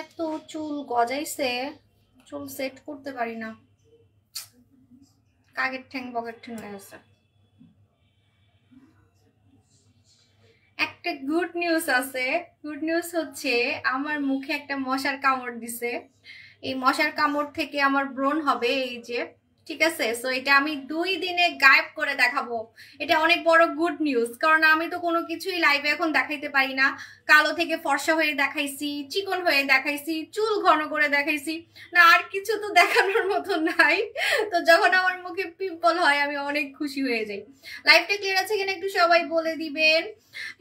এত চুল গজাইছে, চুল সেট করতে পারি না, কাগের ঠ্যাং বগের ঠ্যাং হয়ে গেছে। একটা গুড নিউজ আছে। গুড নিউজ হচ্ছে আমার মুখে একটা মশার কামড় দিছে। এই মশার কামড় থেকে আমার ব্রণ হবে, এই যে, ঠিক আছে। সো এটা আমি 2 দিনে গায়েব করে দেখাবো। এটা অনেক বড় গুড নিউজ, কারণ আমি তো কোনো কিছুই লাইভে এখন দেখাইতে পারি না। কালো থেকে ফর্সা হয়ে দেখাইছি, চিকন হয়ে দেখাইছি, চুল ঘন করে দেখাইছি, না আর কিছু তো দেখানোর মতো নাই। তো যখন আমার মুখে পিম্পল হয় আমি অনেক খুশি হয়ে যাই। লাইভটা ক্লিয়ার আছে কিনা একটু সবাই বলে দিবেন।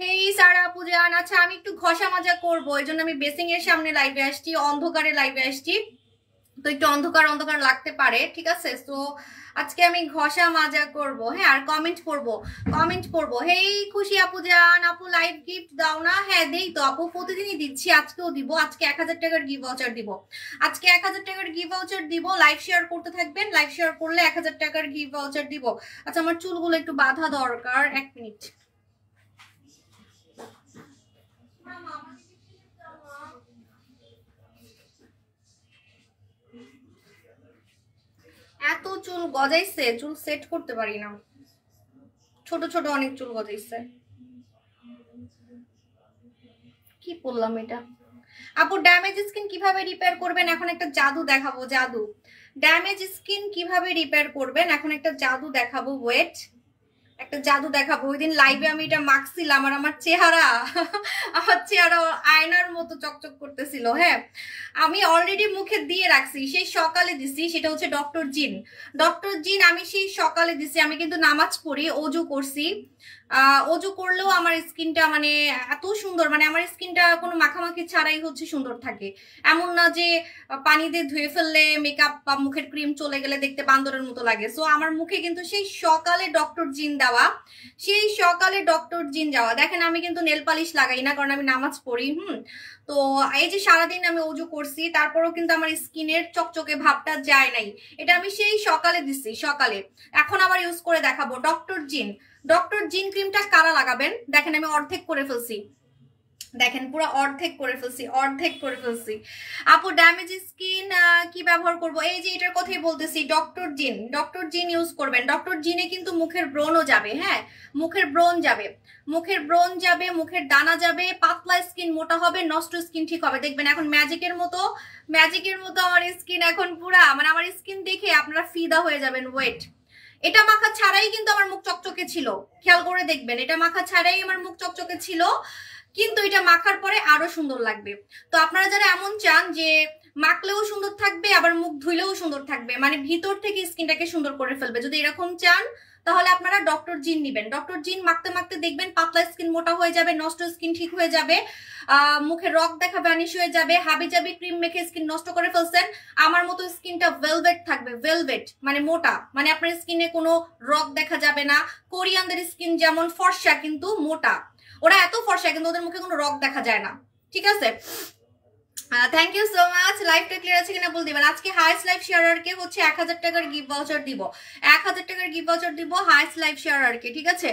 হেই সারা পূজান, আচ্ছা আমি একটু ঘষা মাজা করবো, এই জন্য আমি বেসিং এর সামনে লাইভে আসছি, অন্ধকারে লাইভে আসছি, তো একটু অন্ধকার অন্ধকার লাগতে পারে, ঠিক আছে। তো আজকে আমি ঘষা মাজা করব, হ্যাঁ, আর কমেন্ট করব। হেই খুশি আপু জান, আপু লাইভ গিফট দাও না? হ্যাঁ দেই তো আপু, প্রতিদিনই দিচ্ছি, আজকেও দিব। আজকে 1000 টাকার গিভ ভাউচার দিব, আজকে 1000 টাকার গিভ ভাউচার দিব। লাইভ শেয়ার করতে থাকবেন, লাইভ শেয়ার করলে 1000 টাকার গিভ ভাউচার দিব। আচ্ছা আমার চুলগুলো একটু বাঁধা দরকার, 1 মিনিট। এত চুল গজাইছে, চুল সেট করতে পারি না, ছোট ছোট অনেক চুল গজাইছে। কি বললাম এটা? আপু ড্যামেজ স্কিন কিভাবে রিপেয়ার করবেন? এখন একটা জাদু দেখাবো, জাদু। ড্যামেজ স্কিন কিভাবে রিপেয়ার করবেন এখন একটা জাদু দেখাবো, ওয়েট, একটা জাদু দেখাবো। ওই দিন লাইভে আমি এটা মাখছিলাম আর আমার চেহারা আয়নার মতো চকচক করতেছিল। হ্যাঁ, আমি অলরেডি মুখে দিয়ে রাখছি, সেই সকালে দিছি, সেটা হচ্ছে ডক্টর জিন। আমি সেই সকালে দিছি, আমি কিন্তু নামাজ পড়ি, অজু করছি। অজু করলেও আমার স্কিনটা মানে এত সুন্দর, মানে আমার স্কিনটা কোনো মাখামাখি ছাড়াই হচ্ছে সুন্দর থাকে। এমন না যে পানি দিয়ে ধুয়ে ফেললে মেকআপ বা মুখের ক্রিম চলে গেলে দেখতে বান্দরের মতো লাগে। সো আমার মুখে কিন্তু সেই সকালে ডক্টর জিন দেওয়া, দেখেন আমি কিন্তু নেল পালিশ লাগাই না, কারণ আমি নামাজ পড়ি। তো এই যে সারাদিন আমি অজু করছি, তারপরও কিন্তু আমার স্কিনের চকচকে ভাবটা যায় নাই। এটা আমি সেই সকালে দিচ্ছি, সকালে। এখন আবার ইউজ করে দেখাবো ডক্টর জিন ক্রিমটা কারা লাগাবেন? দেখেন আমি অর্ধেক করে ফেলছি, দেখেন পুরো অর্ধেক করে ফেলছি। আপু ড্যামেজ স্কিন কি ব্যবহার করব? এই যে এটার কথাই বলতেছি, ডক্টর জিন ইউজ করবেন। ডক্টর জিনে কিন্তু মুখের ব্রণও যাবে, হ্যাঁ, মুখের ব্রণ যাবে, মুখের দানা যাবে, পাতলা স্কিন মোটা হবে, নষ্ট স্কিন ঠিক হবে। দেখবেন এখন ম্যাজিকের মতো আমার স্কিন এখন পুরা, মানে আমার স্কিন দেখে আপনারা ফিদা হয়ে যাবেন। ওয়েট, এটা মাখা ছাড়াই কিন্তু আমার মুখ চকচকে ছিল, খেয়াল করে দেখবেন, এটা মাখা ছাড়াই আমার মুখ চকচকে ছিল, কিন্তু এটা মাখার পরে আরো সুন্দর লাগবে। তো আপনারা যারা এমন চান যে মাখলেও সুন্দর থাকবে আবার মুখ ধুইলেও সুন্দর থাকবে, মানে ভিতর থেকে স্কিনটাকে সুন্দর করে ফেলবে, যদি এরকম চান তাহলে আপনারা ডক্টর জিন নিবেন। ডক্টর জিন মাখতে মাখতে দেখবেন পাতলা স্কিন মোটা হয়ে যাবে, নষ্ট স্কিন ঠিক হয়ে যাবে, মুখে রক দেখা ভ্যানিশ হয়ে যাবে। হাবিজাবি ক্রিম মেখে স্কিন নষ্ট করে ফেলছেন, আমার মতো স্কিনটা ভেলভেট থাকবে, ভেলভেট মানে মোটা, মানে আপনার স্কিনে কোনো রক দেখা যাবে না। কোরিয়ানদের স্কিন যেমন ফর্সা কিন্তু মোটা, ওরা এত ফর্সা কিন্তু ওদের মুখে কোনো রক দেখা যায় না, ঠিক আছে। Thank you so much. লাইভটা ক্লিয়ার আছে কিনা বল দিবেন। আজকে হাইস্ট লাইভ শেয়ারারকে হচ্ছে 1000 টাকার গিফট ভাউচার দিব, 1000 টাকার গিফট ভাউচার দিব হাইস্ট লাইভ শেয়ারারকে, ঠিক আছে।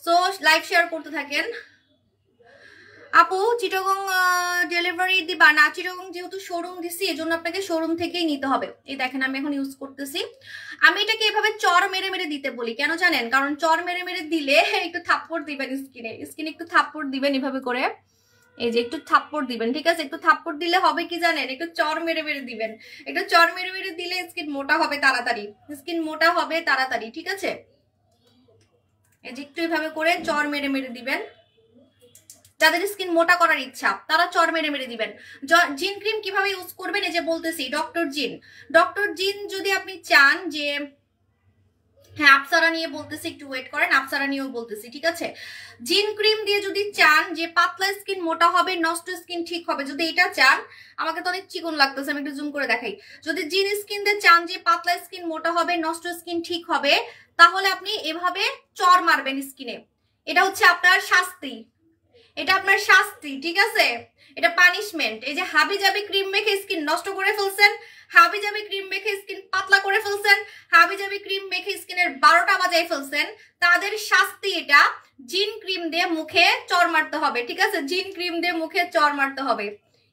সো লাইভ শেয়ার করতে থাকেন। আপু চিটাগং ডেলিভারি দিবা না? চিটাগং যেহেতু শোরুম দিছি এজন্য আপনাকে শোরুম থেকেই নিতে হবে। এই দেখেন আমি এখন ইউজ করতেছি। আমি এটাকে এভাবে চর মেরে মেরে দিতে বলি, কেন জানেন? কারণ চর মেরে মেরে দিলে একটু থাপ্পড় দিবেন স্কিনে একটু থাপ্পড় দিবেন এভাবে করে, এই যে একটু থাপ্পড় দিবেন, ঠিক আছে। একটু থাপ্পড় দিলে হবে কি জানেন? একটু চর মেরে মেরে দিবেন, একটু চর মেরে মেরে দিলে স্কিন মোটা হবে তাড়াতাড়ি, ঠিক আছে। এই যে একটু এভাবে করে চর মেরে মেরে দিবেন। যাদের স্কিন মোটা করার ইচ্ছা তারা চর মেরে মেরে দিবেন। জিন ক্রিম কিভাবে ইউজ করবেন এই যে বলতেছি, ডক্টর জিন যদি আপনি চান যে, হ্যাঁ আপসারা নিয়ে বলতেছি, একটু ওয়েট করেন, আপসারা নিয়েও বলতেছি, ঠিক আছে। জিন ক্রিম দিয়ে যদি চান যে পাতলা স্কিন মোটা হবে, নষ্ট স্কিন ঠিক হবে, যদি এটা চান, আমাকে তো অনেক চিকন লাগতেছে, আমি একটু জুম করে দেখাই। যদি জিন স্কিন দিয়ে চান যে পাতলা স্কিন মোটা হবে, নষ্ট স্কিন ঠিক হবে, তাহলে আপনি এভাবে চর মারবেন স্কিনে। এটা হচ্ছে আপনার শাস্তি, ঠিক আছে, এটা পানিশমেন্ট। এই যে হাবিজাবি ক্রিম মেখে স্কিন নষ্ট করে ফেলছেন, হাবিজাবি ক্রিম মেখে স্কিন পাতলা করে ফেলছেন, হাবিজাবি ক্রিম মেখে স্কিনের 12টা বাজায় ফেলছেন, তাদের শাস্তি এটা। জিন ক্রিম দিয়ে মুখে চর মারতে হবে, ঠিক আছে, জিন ক্রিম দিয়ে মুখে চর মারতে হবে।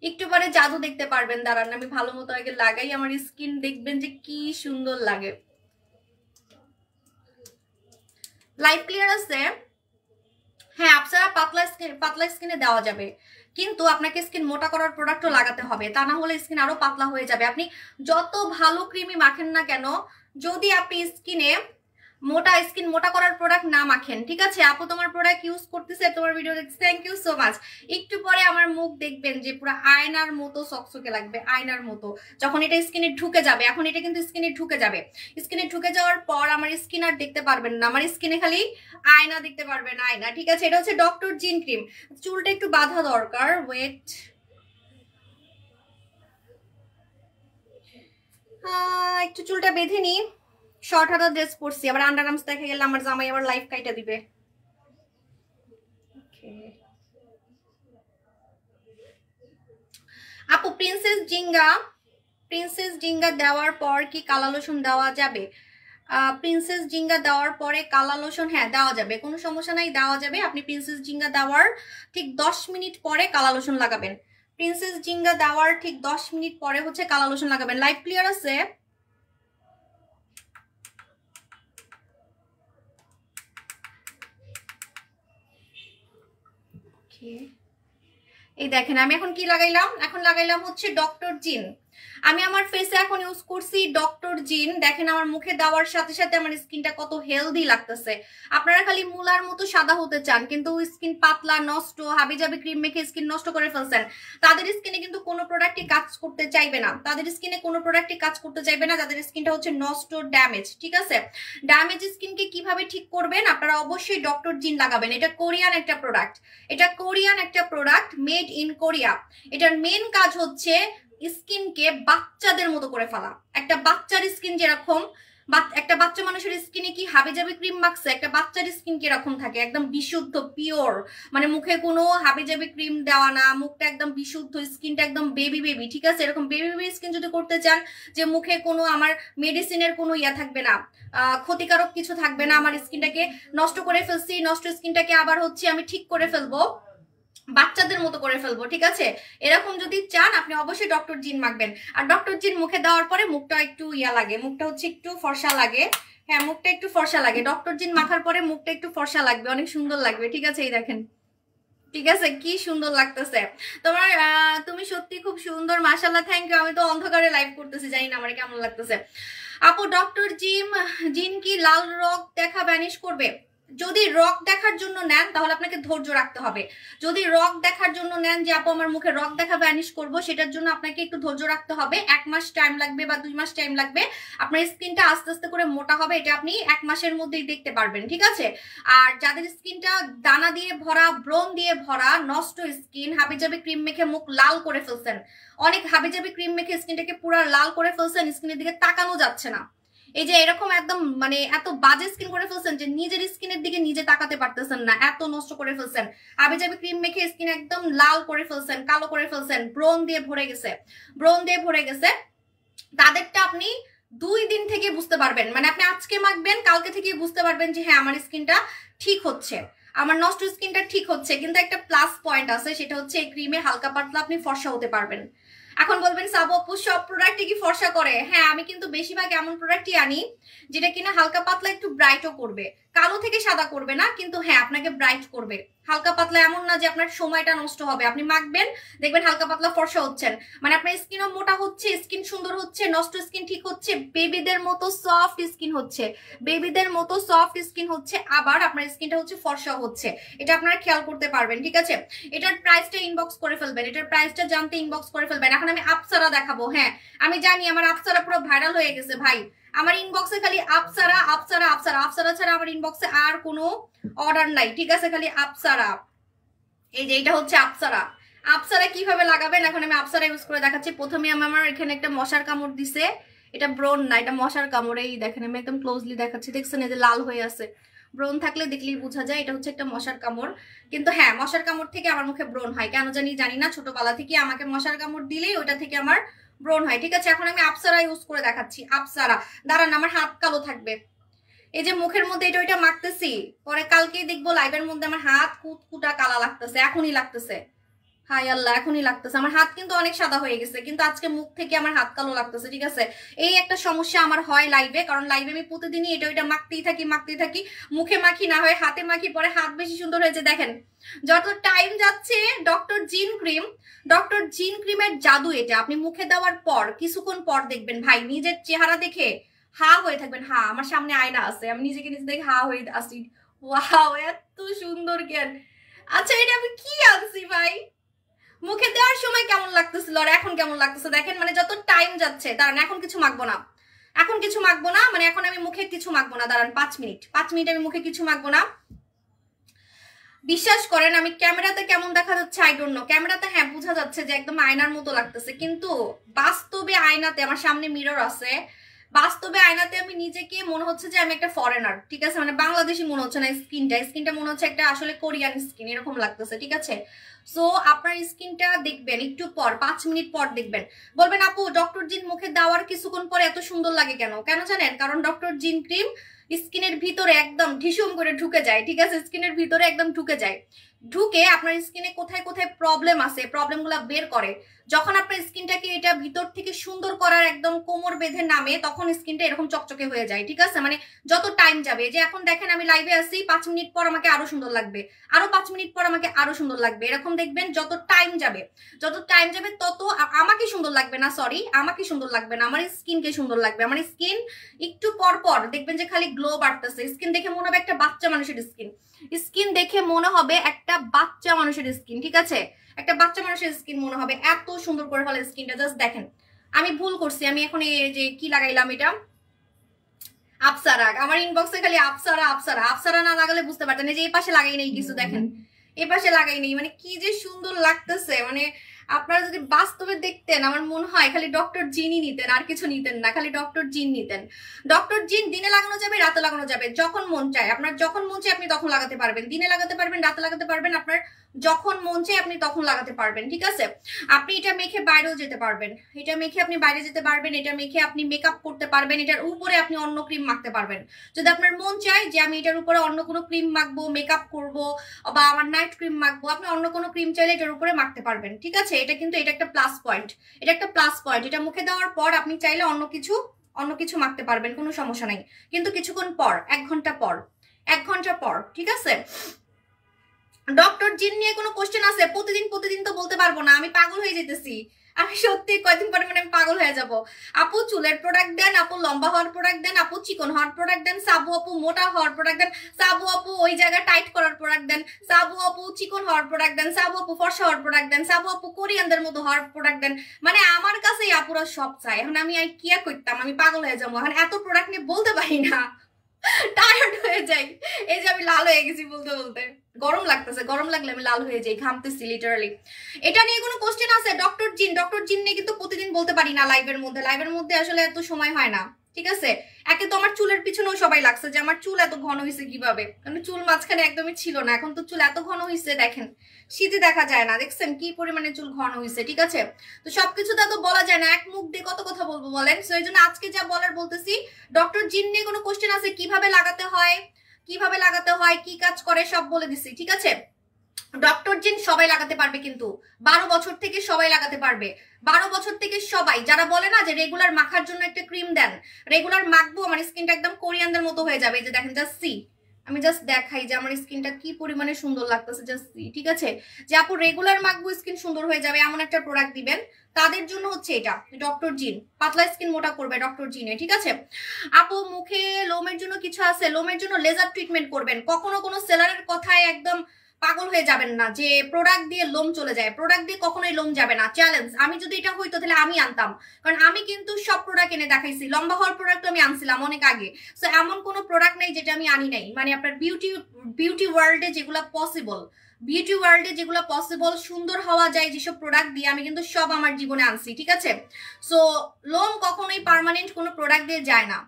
একটু পরে জাদু দেখতে পারবেন। দাঁড়ান আমি ভালো মতো আগে লাগাই আমার স্কিন, দেখবেন যে কি সুন্দর লাগে। লাইট ক্লিয়ার আছে? হ্যাঁ আপনারা পাতলা স্কিনে দেওয়া যাবে, কিন্তু আপনাকে স্কিন মোটা করার প্রোডাক্টও লাগাতে হবে, তা না হলে স্কিন আরো পাতলা হয়ে যাবে। আপনি যত ভালো ক্রিমই মাখেন না কেন, যদি আপনি স্কিনে স্কিন মোটা করার প্রোডাক্ট না মাখেন, ঠিক আছে? আপু তোমার প্রোডাক্ট ইউজ করতেছে, তোমার ভিডিও দেখছি, থ্যাংক ইউ সো মাচ। একটু পরে আমার মুখ দেখবেন যে পুরো আয়নার মতো চকচকে লাগবে, আয়নার মতো, যখন এটা স্কিনে ঢুকে যাবে। এখন এটা কিন্তু স্কিনে ঢুকে যাবে, স্কিনে ঢুকে যাওয়ার পর আমার স্কিন আর দেখতে পারবেন না, আমার স্কিনে খালি আয়না দেখতে পারবেন, আয়না, ঠিক আছে? এটা হচ্ছে ডক্টর জিন ক্রিম। চুলটা একটু বাঁধা দরকার, ওয়েট, একটু চুলটা বেঁধে নি। শর্ট হাতা ড্রেস পরছি, আবার আন্ডার আর্মস দেখা গেলে আমার জামাই আবার লাইফ কাইটা দিবে। আপু প্রিন্সেস জিঙ্গা দেওয়ার পর কি কালা লোশন দেওয়া যাবে? প্রিন্সেস জিঙ্গা দেওয়ার পরে কালা লোশন হ্যাঁ দেওয়া যাবে, কোনো সমস্যা নাই, দেওয়া যাবে। আপনি প্রিন্সেস জিঙ্গা দেওয়ার ঠিক 10 মিনিট পরে কালা লোশন লাগাবেন। প্রিন্সেস জিঙ্গা দেওয়ার ঠিক 10 মিনিট পরে হচ্ছে কালা লোশন লাগাবেন। লাইভ ক্লিয়ার আছে? এই দেখেন আমি এখন কি লাগাইলাম, এখন লাগাইলাম হচ্ছে ডক্টর জিন। আমি আমার ফেসে এখন ইউজ করছি ডক্টর জিন। দেখেন আমার মুখে দেওয়ার সাথে সাথে আমার স্কিনটা কত হেলদি লাগতেছে। আপনারা খালি মুলার মতো সাদা হতে চান, কিন্তু স্কিন পাতলা, নষ্ট, হাবিজাবি ক্রিম মেখে স্কিন নষ্ট করে ফেলছেন, তাদের স্কিনে কিন্তু কোনো প্রোডাক্টই কাজ করতে চাইবে না, তাদের স্কিনে কোনো প্রোডাক্টই কাজ করতে চাইবে না, তাদের স্কিনটা হচ্ছে নষ্ট, ড্যামেজ, ঠিক আছে? ড্যামেজ স্কিনকে কিভাবে ঠিক করবেন? আপনারা অবশ্যই ডক্টর জিন লাগাবেন। এটা কোরিয়ান একটা প্রোডাক্ট, এটা কোরিয়ান একটা প্রোডাক্ট, মেড ইন কোরিয়া। এটার মেন কাজ হচ্ছে স্কিনকে বাচ্চাদের মতো করে ফেলা। একটা বাচ্চার স্কিন যেরকম, একটা বাচ্চা মানুষের স্কিনে কি হাবিজাবি ক্রিম মাখছে, একটা বাচ্চার স্কিন কিরকম থাকে, একদম বিশুদ্ধ, পিওর, মানে মুখে কোনো হাবিজাবি ক্রিম দেওয়া না, মুখটা একদম বিশুদ্ধ, স্কিনটা একদম বেবি বেবি, ঠিক আছে? এরকম বেবি বেবি স্কিন যদি করতে চান, যে মুখে কোনো আমার মেডিসিনের কোনো ইয়া থাকবে না, ক্ষতিকারক কিছু থাকবে না, আমার স্কিনটাকে নষ্ট করে ফেলছি, নষ্ট স্কিনটাকে আবার হচ্ছে আমি ঠিক করে ফেলবো, বাচ্চাদের মতো করে ফেলবো, ঠিক আছে? এরকম যদি চান আপনি অবশ্যই ডক্টর জিন মাখবেন। আর ডক্টর জিন মুখে দেওয়ার পরে মুখটা একটু ইয়া লাগে, মুখটা হচ্ছে একটু ফর্সা লাগে, হ্যাঁ মুখটা একটু ফর্সা লাগে, ডক্টর জিন মাখার পরে মুখটা একটু ফর্সা লাগবে, অনেক সুন্দর লাগবে, ঠিক আছে? এই দেখেন, ঠিক আছে, কি সুন্দর লাগতেছে তোমার, তুমি সত্যি খুব সুন্দর, মাশাআল্লাহ, থ্যাংক ইউ। আমি তো অন্ধকারে লাইভ করতেছি, জানি না আমার কেমন লাগতেছে। আপু ডক্টর জিন কি লাল রক দেখা ভ্যানিশ করবে? যদি রক দেখার জন্য নেন তাহলে আপনাকে ধৈর্য রাখতে হবে। যদি রক দেখার জন্য নেন যে আপু আমার মুখে রক দেখা ভ্যানিশ করবো, সেটার জন্য আপনাকে একটু ধৈর্য রাখতে হবে, 1 মাস টাইম লাগবে বা 2 মাস টাইম লাগবে। আপনার স্কিনটা আস্তে আস্তে করে মোটা হবে, এটা আপনি 1 মাসের মধ্যেই দেখতে পারবেন, ঠিক আছে? আর যাদের স্কিনটা দানা দিয়ে ভরা, ব্রণ দিয়ে ভরা, নষ্ট স্কিন, হাবিজাবি ক্রিম মেখে মুখ লাল করে ফেলছেন, অনেক হাবিজাবি ক্রিম মেখে স্কিনটাকে পুরো লাল করে ফেলছেন, স্কিনের দিকে তাকানো যাচ্ছে না, এই যে এরকম একদম মানে এত বাজে স্কিন করে ফেলছেন যে নিজের স্কিনের দিকে নিজে তাকাতে পারতেছেন না, এত নষ্ট করে ফেলছেন, আবিজাবি ক্রিম মেখে স্কিন একদম লাল করে ফেলছেন, কালো করে ফেলছেন, ব্রণ দিয়ে ভরে গেছে, তাদেরটা আপনি 2 দিন থেকে বুঝতে পারবেন, মানে আপনি আজকে মাখবেন, কালকে থেকে বুঝতে পারবেন যে হ্যাঁ আমার স্কিনটা ঠিক হচ্ছে, আমার নষ্ট স্কিনটা ঠিক হচ্ছে। কিন্তু একটা প্লাস পয়েন্ট আছে, সেটা হচ্ছে এই ক্রিমে হালকা পাতলা আপনি ফর্সা হতে পারবেন। এখন বলবেন সাবু আপু সব প্রোডাক্টই কি ফর্সা করে? হ্যাঁ, আমি কিন্তু বেশিরভাগ এমন প্রোডাক্টই আনি যেটা কিনা হালকা পাতলা একটু ব্রাইটও করবে, কালো থেকে সাদা করবে না, কিন্তু হ্যাঁ আপনাকে ব্রাইট করবে, হালকা পাতলা, এমন না যে আপনার সময়টা নষ্ট হবে। আপনি মাখবেন, দেখবেন হালকা পাতলা ফর্সা হচ্ছেন, মানে আপনার স্কিনও মোটা হচ্ছে, স্কিন সুন্দর হচ্ছে, নষ্ট স্কিন ঠিক হচ্ছে, বেবিদের মতো সফট স্কিন হচ্ছে, আবার আপনার স্কিনটা হচ্ছে ফর্সা হচ্ছে, এটা আপনারা খেয়াল করতে পারবেন, ঠিক আছে? এটার প্রাইসটা ইনবক্স করে ফেলবেন, এটার প্রাইসটা জানতে ইনবক্স করে ফেলবেন। এখন আমি আপসারা দেখাবো, হ্যাঁ আমি জানি আমার আপসারা পুরো ভাইরাল হয়ে গেছে ভাই, আমার ইনবক্সে খালি আপসারা ছাড়া আমার ইনবক্সে আর কোনো অর্ডার নাই, ঠিক আছে? খালি আপসারা, এই যে এটা হচ্ছে আপসারা কিভাবে লাগাবেন এখন আমি আপসারা ইউজ করে দেখাচ্ছি। প্রথমে আমি আমার এখানে একটা মশার কামড় দিছে, এটা ব্রণ না, এটা মশার কামড়, এই দেখেন আমি একদম ক্লোজলি দেখাচ্ছি, দেখছেন এই যে লাল হয়ে আছে, ব্রণ থাকলে দেখলেই বোঝা যায় এটা হচ্ছে একটা মশার কামড়। কিন্তু হ্যাঁ মশার কামড় থেকে আমার মুখে ব্রণ হয়, কেন জানি না, ছোটবেলা থেকে আমাকে মশার কামড় দিলেই ওটা থেকে আমার ব্রণ হয়, ঠিক আছে? এখন আমি আপসারা ইউজ করে দেখাচ্ছি, আপসারা, দাঁড়ান আমার হাত কালো থাকবে, এই যে মুখের মধ্যে এটা ওইটা মাখতেছি, পরে কালকেই দেখবো লাইভের মধ্যে আমার হাত কুটকুটা কালা লাগতেছে, এখনই লাগতেছে, হাই আল্লাহ, এখনই লাগতেছে। আমার হাত কিন্তু অনেক সাদা হয়ে গেছে, কিন্তু আজকে মুখ থেকে আমার হাত কালো লাগতেছে। ঠিক আছে, এই একটা সমস্যা আমার হয় লাইভে, কারণ লাইভে আমি প্রতিদিনই এটা ওইটা মাখতেই থাকি। মুখে মাখি না হয় হাতে মাখি, পরে হাত বেশি সুন্দর হয়েছে। দেখেন যত টাইম যাচ্ছে ডক্টর জিন ক্রিমের জাদু এটা। আপনি মুখে দেওয়ার পর কিছুক্ষণ পর দেখবেন ভাই নিজের চেহারা দেখে হা হয়ে থাকবেন। হা, আমার সামনে আয়না আছে, আমি নিজেকে নিজে দেখে হা হয়ে আসি। ওয়াও, এত সুন্দর জ্ঞান। আচ্ছা, এটা আমি কি আনছি ভাই? মুখে দেওয়ার সময় কেমন লাগতেছিল আর এখন কেমন লাগতেছে দেখেন। মানে যত টাইম যাচ্ছে, দাঁড়ান এখন কিছু মাখবো না, মানে এখন আমি মুখে কিছু মাখবো না। দাঁড়ান 5 মিনিট আমি মুখে কিছু মাখবো না। বিশ্বাস করেন আমি ক্যামেরাতে কেমন দেখা যাচ্ছে আই ডোন্ট নো। ক্যামেরাতে হ্যাঁ বোঝা যাচ্ছে যে একদম আয়নার মতো লাগতেছে, কিন্তু বাস্তবে আয়নাতে, আমার সামনে মিরর আছে, বাস্তবে আয়নাতে আমি নিজেকে মনে হচ্ছে যে আমি একটা ফরেনার। ঠিক আছে, মানে বাংলাদেশি মনে হচ্ছে না। স্কিনটা মনে হচ্ছে একটা আসলে কোরিয়ান স্কিন, এরকম লাগতেছে। ঠিক আছে, সো আপনার স্কিনটা দেখবেন একটু পর, 5 মিনিট পর দেখবেন, বলবেন আপু ডক্টর জিন মুখে দেওয়ার কিছুক্ষণ পরে এত সুন্দর লাগে কেন? কেন জানেন? কারণ ডক্টর জিন ক্রিম স্কিনের ভিতরে একদম ঢিসুম করে ঢুকে যায়। ঠিক আছে, স্কিনের ভিতরে একদম ঢুকে যায়, ঢুকে আপনার স্কিনে কোথায় কোথায় প্রবলেম আছে প্রবলেমগুলো বের করে। যখন আপনার স্কিনটাকে এটা ভিতর থেকে সুন্দর করার একদম কোমর বেঁধে নামে, তখন স্কিনটা এরকম চকচকে হয়ে যায়। ঠিক আছে, মানে যত টাইম যাবে, যে এখন দেখেন আমি লাইভে আসি, 5 মিনিট পর আমাকে আরো সুন্দর লাগবে, আরো 5 মিনিট পর আমাকে আরো সুন্দর লাগবে, এরকম দেখবেন। যত টাইম যাবে তত আমাকে সুন্দর লাগবে না, আমাকে সুন্দর লাগবে না, আমার স্কিনকে সুন্দর লাগবে। আমার স্কিন একটু পর পর দেখবেন যে খালি গ্লো বাড়তেছে। স্কিন দেখে মনে হবে একটা বাচ্চা মানুষের স্কিন দেখে মনে হবে একটা বাচ্চা মানুষের স্কিন। ঠিক আছে, একটা বাচ্চা মানুষের স্কিন মনে হবে, এত সুন্দর করে ফেলে স্কিনটা। জাস্ট দেখেন, আমি ভুল করছি, আমি এখন এই যে কি লাগাইলাম, এটা আপসারা। আমার ইনবক্সে খালি আপসারা না লাগালে বুঝতে পারতেন। এই যে এই পাশে লাগাই নেই কিছু, দেখেন এই পাশে লাগাই নেই, মানে কি যে সুন্দর লাগতেছে। মানে আপনারা যদি বাস্তবে দেখতেন, আমার মনে হয় খালি ডক্টর জিনই নিতেন, আর কিছু নিতেন না, খালি ডক্টর জিন নিতেন। ডক্টর জিন দিনে লাগানো যাবে, রাতে লাগানো যাবে, যখন মন চায়। আপনার যখন মন চায় আপনি তখন লাগাতে পারবেন, দিনে লাগাতে পারবেন, রাতে লাগাতে পারবেন, আপনার যখন মন চায় আপনি তখন লাগাতে পারবেন। ঠিক আছে, আপনি এটা মেখে বাইরেও যেতে পারবেন, এটা মেখে আপনি বাইরে যেতে পারবেন, এটা মেখে আপনি মেকআপ করতে পারবেন, এটার উপরে আপনি অন্য ক্রিম মাখতে পারবেন। যদি আপনার মন চায় যে আমি এটার উপরে অন্য কোনো ক্রিম মাখবো, মেকআপ করবো, বা আমার নাইট ক্রিম মাখবো, আপনি অন্য কোনো ক্রিম চাইলে এটার উপরে মাখতে পারবেন। ঠিক আছে, এটা একটা প্লাস পয়েন্ট, এটা মুখে দেওয়ার পর আপনি চাইলে অন্য কিছু মাখতে পারবেন, কোনো সমস্যা নাই। কিন্তু কিছুক্ষণ পর, 1 ঘন্টা পর। ঠিক আছে, ডক্টর জিন নিয়ে কোনো কোশ্চেন আছে? প্রতিদিন তো বলতে পারবো না, আমি পাগল হয়ে যেতেছি। আমি সত্যি কয়েকদিন পরে মানে আমি পাগল হয়ে যাব। আপু চুলের প্রোডাক্ট দেন, আপু লম্বা হওয়ার প্রোডাক্ট দেন, আপু চিকন হওয়ার প্রোডাক্ট দেন, সাবু আপু মোটা হওয়ার প্রোডাক্ট দেন, সাবু আপু ওই জায়গা টাইট করার প্রোডাক্ট দেন, সাবু আপু চিকন হওয়ার প্রোডাক্ট দেন, সাবু আপু ফর্সা হওয়ার প্রোডাক্ট দেন, সাবু আপু কোরিয়ানদের মতো হওয়ার প্রোডাক্ট দেন। মানে আমার কাছে আপুরা সব চাই। এখন আমি আর কি করতাম, আমি পাগল হয়ে যাবো। এখন এত প্রোডাক্ট নিয়ে বলতে পারি না, টায়ার্ড হয়ে যাই। এই যে আমি লাল হয়ে গেছি বলতে, গরম লাগতেছে, গরম লাগলে আমি লাল হয়ে যাই, ঘামতেছি লিটারালি। এটা নিয়ে কোনো কোশ্চেন আছে? ডক্টর জিন নিয়ে কিন্তু প্রতিদিন বলতে পারি না লাইভের মধ্যে আসলে এত সময় হয় না। ঠিক আছে, একে তো আমার চুলের পিছনেও সবাই লাগছে যে আমার চুল এত ঘন হয়েছে কিভাবে, কারণ চুল মাঝখানে একদমই ছিল না, এখন তো চুল এত ঘন হয়েছে। দেখেন শীতে দেখা যায় না, দেখছেন কি পরিমাণে চুল ঘন হয়েছে। ঠিক আছে, তো সবকিছু তো বলা যায় না, এক মুখ দিয়ে কত কথা বলবো বলেন। সো এই জন্য আজকে যা বলার বলতেছি। ডক্টর জিন নিয়ে কোনো কোশ্চেন আছে? কিভাবে লাগাতে হয়, কি কাজ করে সব বলে দিছি। ঠিক আছে, ডক্টর জিন সবাই লাগাতে পারবে, কিন্তু 12 বছর থেকে সবাই লাগাতে পারবে। 12 বছর থেকে সবাই, যারা বলে না যে রেগুলার মাখার জন্য একটা ক্রিম দেন, রেগুলার মাখবো আমার স্কিনটা একদম কোরিয়ানদের মতো হয়ে যাবে। যে দেখেন, জাস্ট সি, আমি জাস্ট দেখাই যে আমার স্কিনটা কি পরিমাণে সুন্দর লাগতেছে, জাস্ট সি। ঠিক আছে, যে আপু রেগুলার মাখবো স্কিন সুন্দর হয়ে যাবে এমন একটা প্রোডাক্ট দিবেন, তাদের জন্য হচ্ছে এটা ডক্টর জিন। পাতলা স্কিন মোটা করবে ডক্টর জিনে। ঠিক আছে, আপু মুখে লোমের জন্য কিছু আছে? লোমের জন্য লেজার ট্রিটমেন্ট করবেন। কখনো কোনো সেলারের কথায় একদম পাগল হয়ে যাবেন না যে প্রোডাক্ট দিয়ে লোম চলে যায়, প্রোডাক্ট দিয়ে কখনোই লোম যাবে না, চ্যালেঞ্জ। আমি যদি এটা হইতো তাহলে আমি আনতাম, কারণ আমি কিন্তু সব প্রোডাক্ট এনে দেখাইছি। লম্বা হওয়ার প্রোডাক্ট আমি আনছিলাম অনেক আগে। সো এমন কোনো প্রোডাক্ট নেই যেটা আমি আনি নাই। মানে আপনার বিউটি ওয়ার্ল্ডে যেগুলো পসিবল সুন্দর হওয়া যায় যেসব প্রোডাক্ট দিয়ে, আমি কিন্তু সব আমার জীবনে আনছি। ঠিক আছে, সো লোম কখনোই পার্মানেন্ট কোনো প্রোডাক্ট দিয়ে যায় না।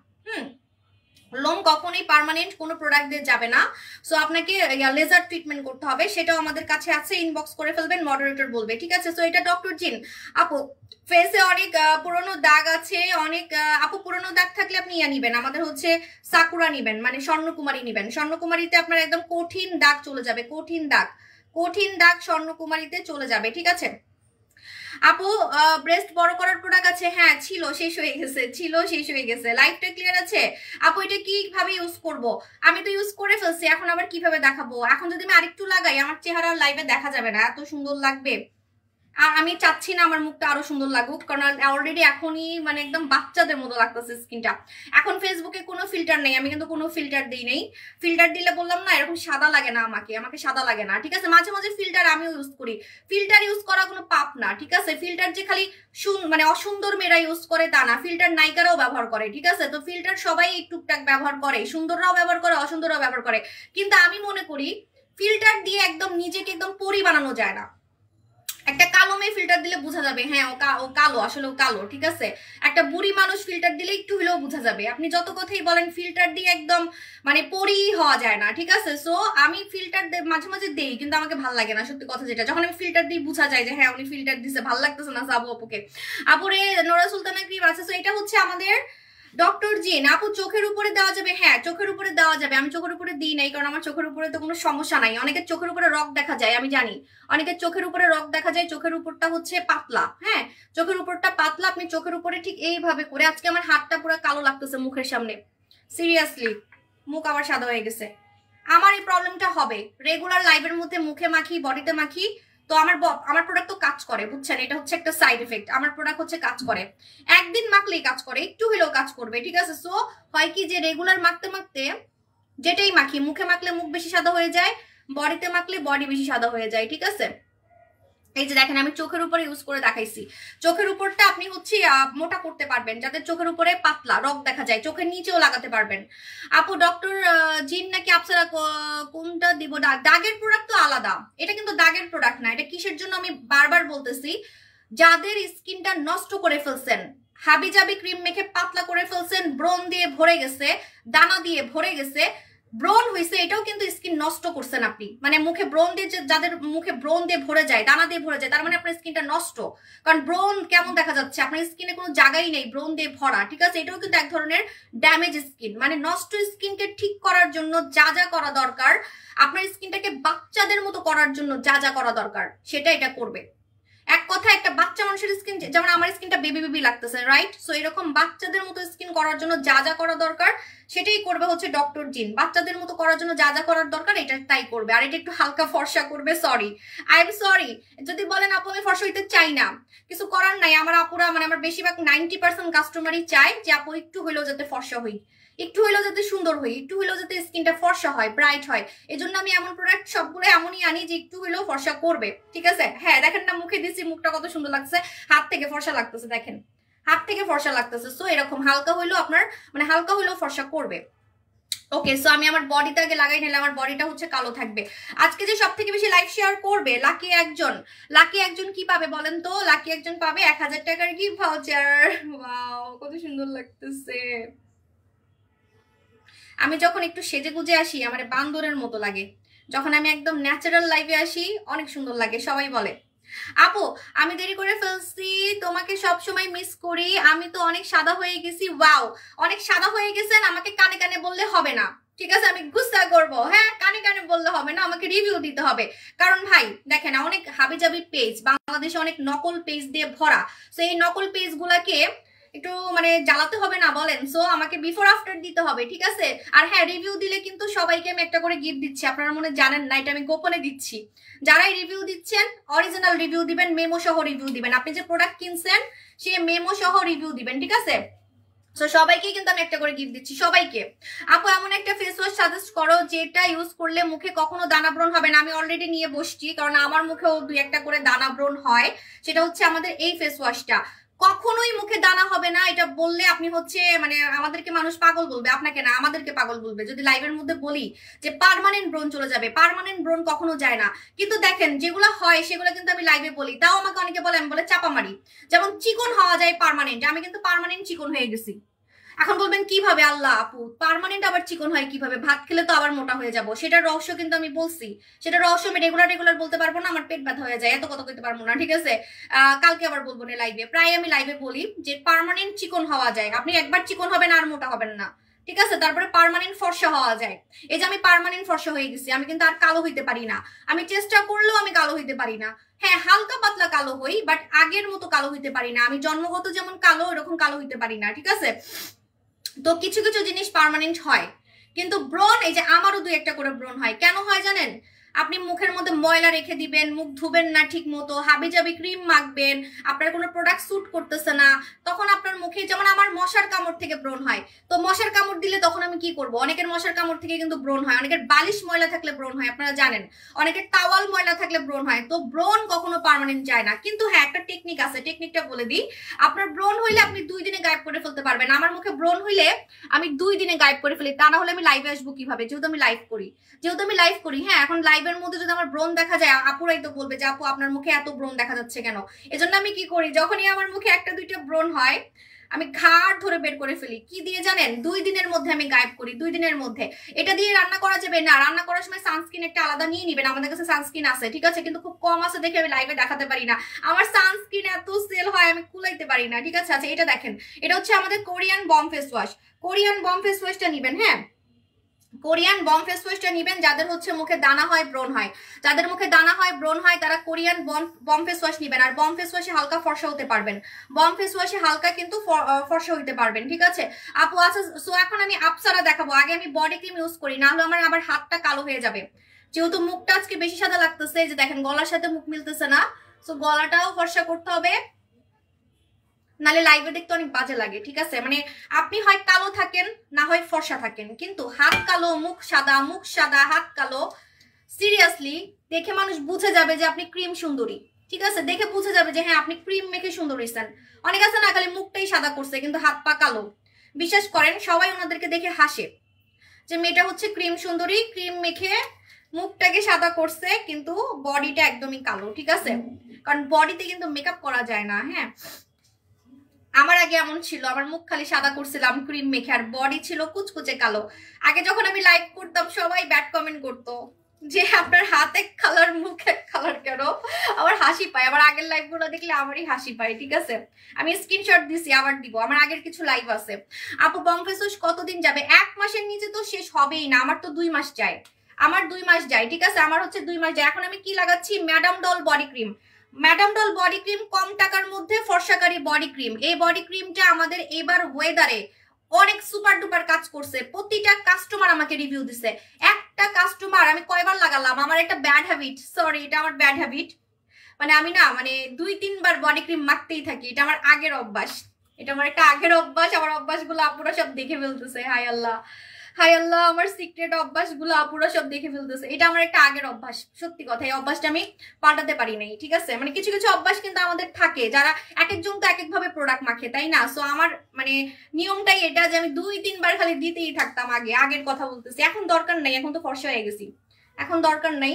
লোম কখনোই পার্মানেন্ট কোনো প্রোডাক্ট দিয়ে যাবে না। সো আপনাকে লেজার ট্রিটমেন্ট করতে হবে, সেটাও আমাদের কাছে আছে, ইনবক্স করে ফেলবেন, মডারেটর বলবে। ঠিক আছে, সো এটা ডক্টর জিন। আপু ফেসে অনেক পুরনো দাগ আছে, অনেক আপু পুরনো দাগ থাকলে আপনি নিবেন, আমাদের হচ্ছে সাকুরা নিবেন, মানে স্বর্ণকুমারী নিবেন। স্বর্ণকুমারীতে আপনার একদম কঠিন দাগ চলে যাবে, কঠিন দাগ কঠিন দাগ স্বর্ণকুমারীতে চলে যাবে, ঠিক আছে। আপু ব্রেস্ট বড় করার প্রোডাক্ট আছে? হ্যাঁ ছিল, শেষ হয়ে গেছে, ছিল শেষ হয়ে গেছে। লাইফটা ক্লিয়ার আছে? আপু এটা কিভাবে ইউজ করব? আমি তো ইউজ করে ফেলছি, এখন আবার কিভাবে দেখাবো? এখন যদি আমি আরেকটু লাগাই আমার চেহারা লাইভে দেখা যাবে না, এত সুন্দর লাগবে। আমি চাচ্ছি না আমার মুখটা আরো সুন্দর লাগুক, কারণ অলরেডি এখনই মানে একদম বাচ্চাদের মতো লাগতেছে স্কিনটা। এখন ফেসবুকে কোনো ফিল্টার নেই, আমি কিন্তু কোনো ফিল্টার দিই নেই। ফিল্টার দিলে বললাম না এরকম সাদা লাগে না, আমাকে সাদা লাগে না, ঠিক আছে। মাঝে মাঝে ফিল্টার আমিও ইউজ করি, ফিল্টার ইউজ করা কোনো পাপ না, ঠিক আছে। ফিল্টার যে খালি মানে অসুন্দর মেয়েরা ইউজ করে তা না, ফিল্টার নায়িকারাও ব্যবহার করে, ঠিক আছে। তো ফিল্টার সবাই টুকটাক ব্যবহার করে, সুন্দররাও ব্যবহার করে, অসুন্দররাও ব্যবহার করে। কিন্তু আমি মনে করি ফিল্টার দিয়ে একদম নিজেকে একদম পরি বানানো যায় না। একটা কালো মেয়ে ফিল্টার দিলে বোঝা যাবে হ্যাঁ ও কালো, আসলে ও কালো, ঠিক আছে। একটা বুড়ি মানুষ ফিল্টার দিলে একটু হলেও বোঝা যাবে। আপনি যত কথাই বলেন ফিল্টার দিয়ে একদম মানে পরি হওয়া যায় না, ঠিক আছে। সো আমি ফিল্টার মাঝে মাঝে দেই, কিন্তু আমাকে ভাল লাগে না, সত্যি কথা যেটা। যখন আমি ফিল্টার দিই বোঝা যায় যে হ্যাঁ উনি ফিল্টার দিছে, ভাল লাগতেছে না সাবু আপুকে। আপুরে নোরা সুলতানা ক্রিম আছে। সো এটা হচ্ছে আমাদের ডক্টর জিন। আপু চোখের উপরে দেওয়া যাবে? হ্যাঁ চোখের উপরে দেওয়া যাবে। আমি চোখের উপরে দিই নাই, কারণ আমার চোখের উপরে তো কোনো সমস্যা নাই। অনেকের চোখের উপরে রক দেখা যায়, আমি জানি অনেকের চোখের উপরে রক দেখা যায়। চোখের উপরটা হচ্ছে পাতলা, হ্যাঁ চোখের উপরটা পাতলা। আপনি চোখের উপরে ঠিক এইভাবে করে, আজকে আমার হাতটা পুরো কালো লাগতেছে মুখের সামনে, সিরিয়াসলি মুখ আবার সাদা হয়ে গেছে। আমার এই প্রবলেমটা হবে রেগুলার লাইভের মধ্যে মুখে মাখি, বডিতে মাখি, তো আমার প্রোডাক্ট তো কাজ করে, বুঝছেন। এটা হচ্ছে একটা সাইড এফেক্ট, আমার প্রোডাক্ট হচ্ছে কাজ করে। একদিন মাখলেই কাজ করে, একটু হলেও কাজ করবে, ঠিক আছে। সো হয় কি যে রেগুলার মাখতে মাখতে যেটাই মাখি, মুখে মাখলে মুখ বেশি সাদা হয়ে যায়, বডিতে মাখলে বডি বেশি সাদা হয়ে যায়, ঠিক আছে। এই যে দেখেন আমি চোখের উপরে ইউজ করে দেখাইছি। চোখের উপরটা আপনি হচ্ছে মোটা করতে পারবেন, যাদের চোখের উপরে পাতলা রক দেখা যায়, চোখের নিচেও লাগাতে পারবেন। আপু ডক্টর জিন নাকি আপনারা কোনটা দিব? দাগের প্রোডাক্ট তো আলাদা, এটা কিন্তু দাগের প্রোডাক্ট না। এটা কিসের জন্য আমি বারবার বলতেছি, যাদের স্কিনটা নষ্ট করে ফেলছেন, হাবিজাবি ক্রিম মেখে পাতলা করে ফেলছেন, ব্রণ দিয়ে ভরে গেছে, দানা দিয়ে ভরে গেছে, ব্রণ হয়েছে, এটাও কিন্তু স্কিন নষ্ট করছেন আপনি। মানে মুখে ব্রণ দিয়ে, যাদের মুখে ব্রণ দিয়ে ভরে যায়, দানা দিয়ে ভরে যায়, তার মানে আপনার স্কিনটা নষ্ট। কারণ ব্রণ কেমন দেখা যাচ্ছে, আপনার স্কিনে কোনো জায়গাই নেই, ব্রণ দিয়ে ভরা, ঠিক আছে। এটাও কিন্তু এক ধরনের ড্যামেজ স্কিন। মানে নষ্ট স্কিনকে ঠিক করার জন্য যা যা করা দরকার, আপনার স্কিনটাকে বাচ্চাদের মতো করার জন্য যা যা করা দরকার সেটা এটা করবে। এক কথা একটা বাচ্চা মানুষের স্কিন, যেমন আমার স্কিনটা বেবি বেবি লাগতেছে, রাইট। সো এরকম বাচ্চাদের মতো স্কিন করার জন্য যা যা করা দরকার সেটাই করবে হচ্ছে ডক্টর জিন। বাচ্চাদের মতো করার জন্য যা যা করার দরকার এটা তাই করবে। আর এটা একটু হালকা ফর্সা করবে। সরি, আই এম সরি যদি বলেন আপু আমি ফর্সা হইতে চাই না, কিছু করার নাই। আমার আপুরা মানে আমার বেশিরভাগ 90% কাস্টমারই চায় যে আপু একটু হইলেও যাতে ফর্সা হই, একটু হইলেও যাতে সুন্দর হই, একটু হইলেও যাতে স্কিনটা ফর্সা হয়, ব্রাইট হয়। এই জন্য আমি এমন প্রোডাক্ট সবগুলো এমনই আনি যে একটু হইলেও ফর্সা করবে, ঠিক আছে। হ্যাঁ দেখেন না মুখে দিচ্ছি, মুখটা কত সুন্দর লাগছে, হাত থেকে ফর্সা লাগতেছে, দেখেন হাত থেকে ফর্সা লাগতেছে। সো এরকম হালকা হইলেও আপনার মানে হালকা হইলেও ফর্সা করবে। ওকে, সো আমি আমার বডিতে আগে লাগাই নিলাম, আমার বডিটা হচ্ছে কালো থাকবে। আজকে যে সব থেকে বেশি লাইভ শেয়ার করবে লাকি একজন, লাকি একজন কি পাবে বলেন তো? লাকি একজন পাবে 1000 টাকার গিফট ভাউচার। ওয়াও কত সুন্দর লাগতেছে। আমি যখন একটু সেজে গুজে আসি আমার বান্দরের মতো লাগে, যখন আমি একদম ন্যাচারাল লাইভে আসি অনেক সুন্দর লাগে। সবাই বলে আপু আমি দেরি করে ফেলছি, তোমাকে সব সময় মিস করি, আমি তো অনেক সাদা হয়ে গেছি। ওয়াও অনেক সাদা হয়ে গেছেন, আমাকে কানে কানে বললে হবে না, ঠিক আছে। আমি গুস্সা করবো, হ্যাঁ কানে কানে বললে হবে না, আমাকে রিভিউ দিতে হবে। কারণ ভাই দেখেন অনেক হাবিজাবি পেজ, বাংলাদেশে অনেক নকল পেজ দিয়ে ভরা। তো এই নকল পেজ গুলাকে একটু মানে জ্বালাতে হবে না বলেন। সো আমাকে বিফোর আফটার দিতে হবে, ঠিক আছে। আর হ্যাঁ রিভিউ দিলে কিন্তু সবাইকে আমি একটা করে গিফট দিচ্ছি, আপনারা মনে জানেন না, এটা আমি গোপনে দিচ্ছি। যারাই রিভিউ দিচ্ছেন অরিজিনাল রিভিউ দিবেন, মেমো সহ রিভিউ দিবেন। আপনি যে প্রোডাক্ট কিনছেন সে মেমো সহ রিভিউ দিবেন, ঠিক আছে। সো সবাইকে কিন্তু আমি একটা করে গিফট দিচ্ছি, সবাইকে। আপু এমন একটা ফেস ওয়াশ সাজেস্ট করো যেটা ইউজ করলে মুখে কখনো দানা ব্রণ হবে না। আমি অলরেডি নিয়ে বসছি, কারণ আমার মুখেও 2-1টা করে দানা ব্রণ হয়। সেটা হচ্ছে আমাদের এই ফেস ওয়াশটা। কখনোই মুখে দানা হবে না, এটা বললে আপনি হচ্ছে মানে আমাদেরকে মানুষ পাগল বলবে, আপনাকে না আমাদেরকে পাগল বলবে যদি লাইভের মধ্যে বলি যে পার্মানেন্ট ব্রণ চলে যাবে। পার্মানেন্ট ব্রণ কখনো যায় না, কিন্তু দেখেন যেগুলো হয় সেগুলো কিন্তু আমি লাইভে বলি, তাও আমাকে অনেকে বলে আমি বলে চাপা মারি। যেমন চিকন হওয়া যায় পার্মানেন্ট, আমি কিন্তু পার্মানেন্ট চিকন হয়ে গেছি। এখন বলবেন কিভাবে? আল্লাহ আপু পার্মানেন্ট আবার চিকন হয় কিভাবে? ভাত খেলে তো আবার মোটা হয়ে যাব, সেটার রহস্য কিন্তু আমি বলছি। সেটা রহস্য আমি রেগুলার বলতে পারবো না, আমার পেট ব্যথা হয়ে যায়, এত কথা কইতে পারবো না, ঠিক আছে। কালকে আবার বলবো না লাইভে। প্রায় আমি লাইভে বলি যে পার্মানেন্ট চিকন হওয়া যায়, আপনি একবার চিকন হবেন আর মোটা হবেন না, ঠিক আছে, তারপরে পার্মানেন্ট ফর্সা হওয়া যায়। এই যে আমি পার্মানেন্ট ফর্সা হয়ে গেছি, আমি কিন্তু আর কালো হইতে পারি না, আমি চেষ্টা করলেও আমি কালো হইতে পারি না। হ্যাঁ, হালকা পাতলা কালো হই, বাট আগের মতো কালো হইতে পারি না। আমি জন্মগত যেমন কালো, এরকম কালো হইতে পারি না। ঠিক আছে, তো কিছু কিছু জিনিস পার্মানেন্ট হয়। কিন্তু ব্রণ, এই যে আমারও 2-1টা করে ব্রণ হয়। কেন হয় জানেন? আপনি মুখের মধ্যে ময়লা রেখে দিবেন, মুখ ধুবেন না ঠিক মতো, হাবিজাবি ক্রিম মাখবেন, আপনার কোনো প্রোডাক্ট স্যুট করতেছে না, তখন আপনার মুখে, যেমন আমার মশার কামড় থেকে ব্রণ হয়, তো মশার কামড় দিলে তখন আমি কি করব? অনেকের মশার কামড় থেকে কিন্তু ব্রণ হয়, অনেকের বালিশ ময়লা থাকলে ব্রণ হয়, আপনারা জানেন, অনেকের টাওয়াল ময়লা থাকলে ব্রণ হয়। তো ব্রণ কখনো পার্মানেন্ট যায় না। কিন্তু হ্যাঁ, একটা টেকনিক আছে, টেকনিকটা বলে দিই। আপনার ব্রণ হইলে আপনি 2 দিনে গায়েব করে ফেলতে পারবেন। আমার মুখে ব্রণ হইলে আমি 2 দিনে গায়েব করে ফেলি, তা না হলে আমি লাইভে আসবো কিভাবে? যেহেতু আমি লাইভ করি। হ্যাঁ, এখন লাইভের মধ্যে যদি আমার ব্রণ দেখা যায়, আপুরাই তো বলবে যে আপু আপনার মুখে এত ব্রণ দেখা যাচ্ছে কেন? এজন্য আমি কি করি, যখনই আমার মুখে 1-2টা ব্রণ হয়, আমি ঘাড় ধরে বের করে ফেলি। কি দিয়ে জানেন? 2 দিনের মধ্যে আমি গায়েব করি, 2 দিনের মধ্যে। এটা দিয়ে রান্না করা যাবে না, রান্না করার সময় সানস্ক্রিন একটা আলাদা নিয়ে নিবেন। আমাদের কাছে সানস্ক্রিন আছে, ঠিক আছে, কিন্তু খুব কম আছে দেখে আমি লাইভে দেখাতে পারি না। আমার সানস্ক্রিন এত সেল হয়, আমি কুলাইতে পারি না। ঠিক আছে, আচ্ছা এটা দেখেন, এটা হচ্ছে আমাদের কোরিয়ান বম ফেস ওয়াশ। কোরিয়ান বম ফেস ওয়াশটা নিবেন। হ্যাঁ, কোরিয়ান বম ফেস ওয়াশটা নিবেন। যাদের হচ্ছে মুখে দানা হয়, ব্রণ হয়, যাদের মুখে দানা হয়, ব্রণ হয়, তারা কোরিয়ান বম ফেস ওয়াশ নিবেন। আর বম ফেস ওয়াশে হালকা ফর্সা হতে পারবেন, বম ফেস ওয়াশে হালকা কিন্তু ফর্সা হইতে পারবেন। ঠিক আছে আপু, আচ্ছা সো এখন আমি আপসারা দেখাবো। আগে আমি বডি ক্রিম ইউজ করি, না হলে আমার আবার হাতটা কালো হয়ে যাবে। যেহেতু মুখটা আজকে বেশি সাদা লাগতেছে, যে দেখেন গলার সাথে মুখ মিলতেছে না, সো গলাটাও ফর্সা করতে হবে, নালে লাইভে দেখতে অনেক বাজে লাগে। ঠিক আছে, মানে আপনি হয় কালো থাকেন, না হয় ফর্সা থাকেন, কিন্তু হাত কালো মুখ সাদা হাত কালো, সিরিয়াসলি দেখে মানুষ বুঝে যাবে যে আপনি ক্রিম সুন্দরী। ঠিক আছে, দেখে বুঝে যাবে যে হ্যাঁ আপনি ক্রিম মেখে সুন্দর হইছেন। অনেক আছে না, খালি মুখটাই সাদা করছে কিন্তু হাত পা কালো। বিশ্বাস করেন, সবাই ওনাদেরকে দেখে হাসে যে মেয়েটা হচ্ছে ক্রিম সুন্দরী, ক্রিম মেখে মুখটাকে সাদা করছে, কিন্তু বডিটা একদমই কালো। ঠিক আছে, কারণ বডিতে কিন্তু মেকআপ করা যায় না। হ্যাঁ, আমার আগে এমন ছিল, আমার মুখ খালি সাদা করছিলাম ক্রিম মেখে, আর বডি ছিল কুচকুচে কালো। আগে যখন আমি লাইভ করতাম, সবাই ব্যাড কমেন্ট করতো যে আপনার হাত এক কালার মুখ এক কালার কেন? আমার হাসি পায়, আমার আগের লাইভ গুলো দেখলে আমারই হাসি পায়। ঠিক আছে, আমি স্ক্রিনশট দিছি, আবার দিব, আমার আগের কিছু লাইভ আছে। আপু বম ফেস ওয়াশ কতদিন যাবে? 1 মাসের নিচে তো শেষ হবেই না, আমার তো 2 মাস যায়, আমার 2 মাস যায়। ঠিক আছে, আমার হচ্ছে 2 মাস যায়। এখন আমি কি লাগাচ্ছি? Madam doll body cream. Madam doll body cream কম টাকার মধ্যে ফর্সাকারী বডি ক্রিম। এই বডি ক্রিমটা আমাদের এবার ওয়েদারে অনেক সুপার ডুপার কাজ করছে। প্রতিটা কাস্টমার আমাকে রিভিউ দিছে। একটা কাস্টমার, আমি কয়বার লাগালাম, আমার একটা ব্যাড হ্যাবিট, সরি এটা আমার ব্যাড হ্যাবিট, মানে আমি না, মানে 2-3 বার বডি ক্রিম মাখতেই থাকি। এটা আমার আগের অভ্যাস, এটা আমার একটা আগের অভ্যাস। আমার অভ্যাসগুলো আপুরা সব দেখে ফেলতেছে। হাই আল্লাহ, হাই আল্লাহ, আমার সিক্রেট অভ্যাসগুলো আপুরা সব দেখে ফেলতেছে। এটা আমার একটা আগের অভ্যাস, সত্যি কথা, এই অভ্যাসটা আমি পাল্টাতে পারি নাই। ঠিক আছে, মানে কিছু কিছু অভ্যাস কিন্তু আমাদের থাকে, যারা এক একজন তো এক এক ভাবে প্রোডাক্ট মাখে, তাই না? সো আমার মানে নিয়মটাই এটা যে আমি 2-3 বার খালি দিতেই থাকতাম। আগের কথা বলতেছি, এখন দরকার নাই, এখন তো ফর্সা হয়ে গেছি, এখন দরকার নাই,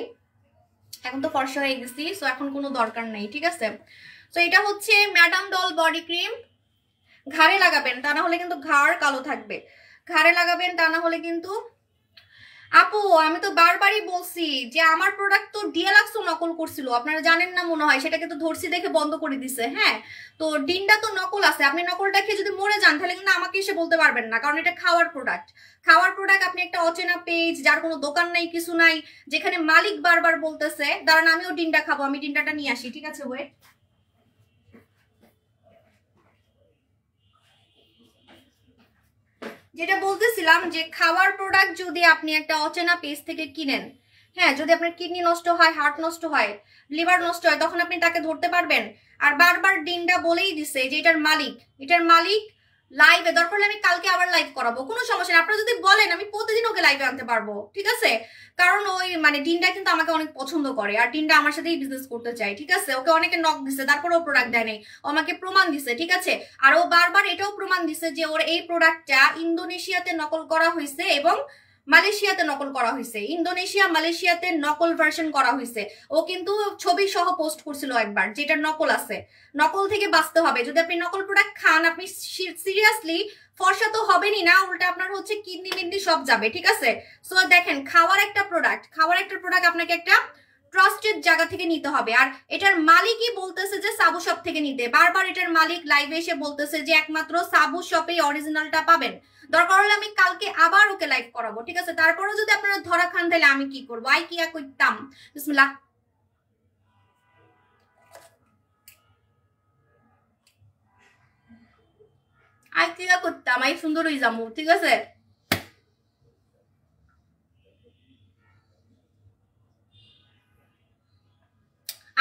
এখন তো ফর্সা হয়ে গেছি, সো এখন কোনো দরকার নাই। ঠিক আছে, তো এটা হচ্ছে ম্যাডাম ডল বডি ক্রিম। ঘাড়ে লাগাবেন, তা না হলে কিন্তু ঘাড় কালো থাকবে। ঘাড়ে লাগাবেন, তা না হলে কিন্তু। আপু আমি তো বারবারই বলছি যে আমার প্রোডাক্ট তো ডিএলক্সও নকল করছিল, আপনারা জানেন না মনে হয়, সেটাকে তো ধরছি দেখে বন্ধ করে দিছে। হ্যাঁ, তো ডিনটা তো নকল আছে, আপনি নকলটা খেয়ে যদি মরে যান তাহলে কিন্তু আমাকে এসে বলতে পারবেন না, কারণ এটা খাওয়ার প্রোডাক্ট। আপনি একটা অচেনা পেজ, যার কোনো দোকান নাই কিছু নাই, যেখানে মালিক বারবার বলতেছে দাঁড়ান আমিও ডিনটা খাবো, আমি ডিনটাটা নিয়ে আসি। ঠিক আছে, ওয়েট। যেটা বলতেছিলাম যে খাওয়ার প্রোডাক্ট যদি আপনি একটা অচেনা পেজ থেকে কিনেন, হ্যাঁ, যদি আপনার কিডনি নষ্ট হয়, হার্ট নষ্ট হয়, লিভার নষ্ট হয়, তখন আপনি তাকে ধরতে পারবেন? আর বারবার ডিনটা বলেই দিছে যে এটার মালিক লাইভে, দরকার হলে আমি কালকে আবার লাইভ করাবো, কোনো সমস্যা নেই। আপনারা যদি বলেন আমি প্রতিদিন ওকে লাইভে আনতে পারবো। ঠিক আছে, কারণ ওই মানে ডিনটা কিন্তু আমাকে অনেক পছন্দ করে, আর ডিনটা আমার সাথেই বিজনেস করতে চায়। ঠিক আছে, ওকে অনেকে নক দিছে, তারপরে ও প্রোডাক্ট দেয় নাই, ও আমাকে প্রমাণ দিছে। ঠিক আছে, আর ও বারবার এটাও প্রমাণ দিছে যে ওর এই প্রোডাক্টটা ইন্দোনেশিয়াতে নকল করা হয়েছে এবং মালয়েশিয়াতে নকল করা হয়েছে। ইন্দোনেশিয়া মালয়েশিয়াতে নকল ভার্সন করা হয়েছে। ও কিন্তু ছবি সহ পোস্ট করছিল একবার, যেটা নকল আছে। নকল থেকে বাঁচতে হবে, যদি আপনি নকল প্রোডাক্ট খান, আপনি সিরিয়াসলি ফর্সা তো হবেনই না, উল্টা আপনার হচ্ছে কিডনি সব যাবে। ঠিক আছে, সো দেখেন খাওয়ার একটা প্রোডাক্ট আপনাকে একটা ট্রাস্টেড জায়গা থেকে নিতে হবে। আর এটার মালিকই বলতেছে যে সাবু শপ থেকে নিতে, বারবার এটার মালিক লাইভে এসে বলতেছে যে একমাত্র সাবু শপেই অরিজিনালটা পাবেন। দরকার হলে আমি কালকে আবার ওকে লাইভ করাবো, ঠিক আছে? তারপরেও যদি আপনারা ধরা খান তাহলে আমি কি করবো? আই কি করতাম? বিসমিল্লাহ। আই কি করতাম? আই সুন্দর হয়ে যাবো, ঠিক আছে?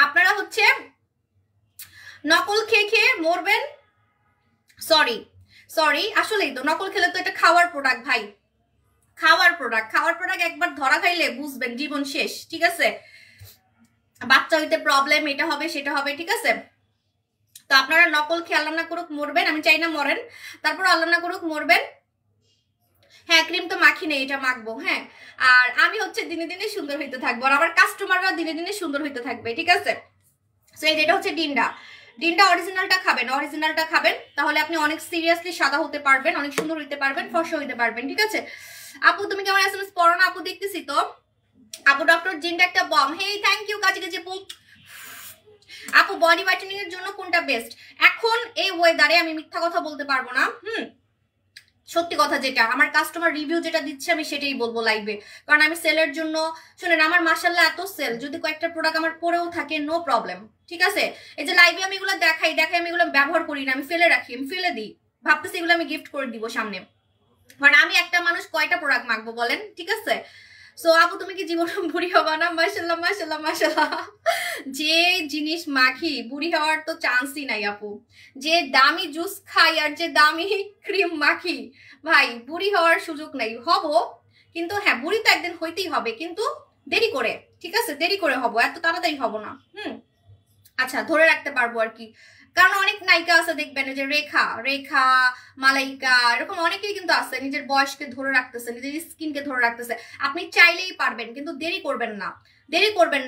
আপনারা হচ্ছে নকল খেয়ে খেয়ে মরবেন। সরি সরি, আসলেই তো নকল খেলে তো এটা খাওয়ার প্রোডাক্ট ভাই, খাওয়ার প্রোডাক্ট একবার ধরা খাইলে বুঝবেন জীবন শেষ, ঠিক আছে? বাচ্চা হইতে প্রবলেম, এটা হবে সেটা হবে, ঠিক আছে? তো আপনারা নকল খেয়ে আল্লাহ না করুক মরবেন, আমি চাই না মরেন, তারপর আল্লাহ না করুক মরবেন। হ্যাঁ, ক্রিম তো মাখি নেই, এটা মাখবো। হ্যাঁ, আর আমি হচ্ছে দিনে দিনে সুন্দর হইতে থাকবো, আর আমার কাস্টমাররা দিনে দিনে সুন্দর হইতে থাকবে, ঠিক আছে? সো এটা হচ্ছে ডিনটা অরিজিনালটা খাবেন, তাহলে আপনি অনেক সিরিয়াসলি সাদা হতে পারবেন, অনেক সুন্দর হইতে পারবেন, ফর্সা হইতে পারবেন, ঠিক আছে? আপু তুমি কেমন এসএমএস পড়ো না? আপু দেখতেছি তো। আপু ডক্টর জিনটা একটা বম। হেই থ্যাংক ইউ কাজে কাজে আপু বডি হোয়াইটেনিং এর জন্য কোনটা বেস্ট? এখন এই ওয়েদারে আমি মিথ্যা কথা বলতে পারবো না, সত্যি কথা যেটা আমার কাস্টমার রিভিউ যেটা দিচ্ছে আমি সেটাই বলবো লাইভে, কারণ আমি সেলের জন্য, শুনেন আমার মাশাআল্লাহ এত সেল, যদি কয়েকটা প্রোডাক্ট আমার পরেও থাকে নো প্রবলেম, ঠিক আছে? এই যে লাইভে আমি এগুলো দেখাই আমি এগুলো ব্যবহার করি না, আমি ফেলে রাখি, আমি ফেলে দিই, ভাবতেছি এগুলো আমি গিফট করে দিব সামনে, কারণ আমি একটা মানুষ কয়টা প্রোডাক্ট মাখবো বলেন, ঠিক আছে? সো আপু তুমি কি জীবন বুড়ি হবা না? মাশাআল্লাহ মাশাআল্লাহ মাশাআল্লাহ, যে জিনিস মাখি বুড়ি হওয়ার তো চান্সই নাই আপু, যে দামি জুস খাই আর যে দামি ক্রিম মাখি, ভাই বুড়ি হওয়ার সুযোগ নাই। হব, কিন্তু হ্যাঁ বুড়ি তো একদিন হইতেই হবে, কিন্তু দেরি করে, ঠিক আছে? দেরি করে হব, এত তাড়াতাড়ি হব না। আচ্ছা, ধরে রাখতে পারবো আর কি, কারণ অনেক নায়িকা আছে দেখবেন, যে রেখা মালাইকা, এরকম অনেকেই কিন্তু আছে নিজের বয়সকে ধরে রাখতেছে, নিজের স্কিনকে ধরে রাখতেছে। আপনি চাইলেই পারবেন, কিন্তু দেরি করবেন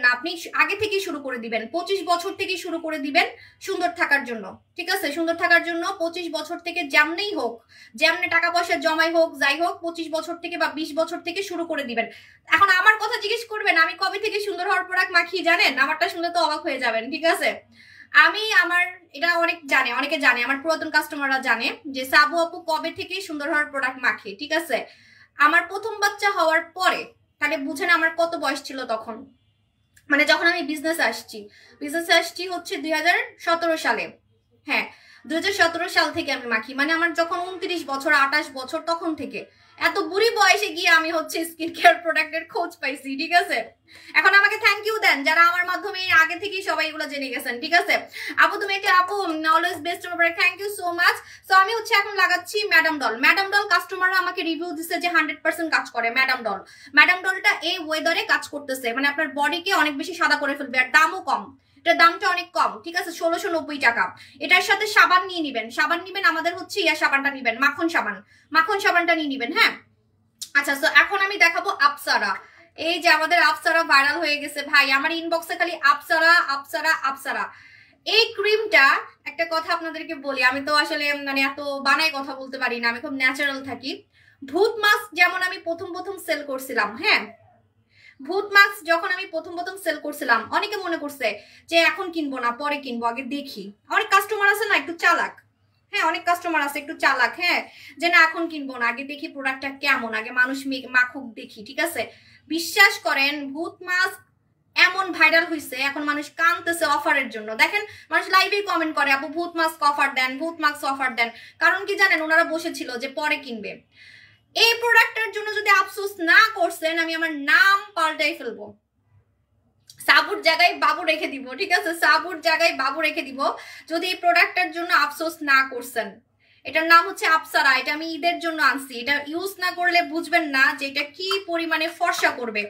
না, আপনি আগে থেকেই শুরু করে দিবেন, 25 বছর থেকে শুরু করে দিবেন সুন্দর থাকার জন্য, ঠিক আছে? সুন্দর থাকার জন্য 25 বছর থেকে যেমনেই হোক, যেমনে টাকা পয়সা জমাই হোক, যাই হোক, 25 বছর থেকে বা 20 বছর থেকে শুরু করে দিবেন। এখন আমার কথা জিজ্ঞেস করবেন আমি কবে থেকে সুন্দর হওয়ার প্রোডাক্ট মাখি জানেন? আমারটা শুনলে তো অবাক হয়ে যাবেন, ঠিক আছে? আমি আমার এটা অনেকে জানে, আমার পুরাতন কাস্টমাররা জানে যে সাবু আপু কবে থেকে সুন্দর হওয়ার প্রোডাক্ট মাখে, ঠিক আছে? আমার প্রথম বাচ্চা হওয়ার পরে, তাহলে বুঝেন আমার কত বয়স ছিল তখন, মানে যখন আমি বিজনেসে আসছি হচ্ছে 2017 সালে। হ্যাঁ, 2017 সাল থেকে আমি মাখি, মানে আমার যখন 29 বছর 28 বছর তখন থেকে, এত বুড়ি বয়সে গিয়ে আমি হচ্ছে স্কিন কেয়ার প্রোডাক্টের খোঁজ পাইছি, ঠিক আছে? এখন আমাকে থ্যাংক ইউ দেন যারা আমার মাধ্যমে আগে থেকেই সবাই এগুলো জেনে গেছেন, ঠিক আছে? আপু তুমি একটা আপু অলওয়েজ বেস্ট ব্যাপারে thank you so much. So আমি হচ্ছে এখন লাগাচ্ছি ম্যাডাম ডল কাস্টমাররা আমাকে রিভিউ দিচ্ছে যে 100% কাজ করে ম্যাডাম ডলটা এই ওয়েদারে কাজ করতেছে, মানে আপনার বডিকে অনেক বেশি সাদা করে ফেলবে, আর দামও কম, এটার দামটা অনেক কম, ঠিক আছে? 1690 টাকা। এটার সাথে সাবান নিয়ে নিবেন, আমাদের হচ্ছে সাবানটা নিবেন, মাখন সাবানটা নিয়ে নিবেন। হ্যাঁ, আচ্ছা, তো এখন আমি দেখাবো আপসারা। এই যে আমাদের আপসারা ভাইরাল হয়ে গেছে ভাই, আমার ইনবক্সে খালি আপসারা। এই ক্রিমটা, একটা কথা আপনাদেরকে বলি, আমি তো আসলে মানে এত বানাই কথা বলতে পারি না, আমি খুব ন্যাচারাল থাকি। ভূত মাস্ক যেমন আমি প্রথম সেল করছিলাম, হ্যাঁ ভূত মাস্ক যখন আমি প্রথম সেল করছিলাম, অনেকে মনে করছে যে এখন কিনবো না, পরে কিনবো, আগে দেখি। অনেক কাস্টমার আছে না একটু চালাক, হ্যাঁ অনেক কাস্টমার আছে একটু চালাক, হ্যাঁ, যে না এখন কিনবো না, আগে দেখি প্রোডাক্টটা কেমন, আগে মানুষ মাখুক দেখি, ঠিক আছে? বিশ্বাস করেন, ভূত মাস্ক এমন ভাইরাল হয়েছে, এখন মানুষ কানতেছে অফারের জন্য। দেখেন মানুষ লাইভে কমেন্ট করে আপু ভূত মাস্ক অফার দেন, কারণ কি জানেন? ওনারা বসেছিল যে পরে কিনবে। এই প্রোডাক্টের জন্য যদি আফসোস না করছেন, আমি আমার নাম পাল্টাই ফেলবো, সাবুর জায়গায় বাবু রেখে দিব, ঠিক আছে? সাবুর জায়গায় বাবু রেখে দিব যদি এই প্রোডাক্টের জন্য আফসোস না করছেন। এটার নাম হচ্ছে আপসারা, এটা আমি ঈদের জন্য আনছি, এটা ইউজ না করলে বুঝবেন না যে এটা কি পরিমাণে ফর্সা করবে।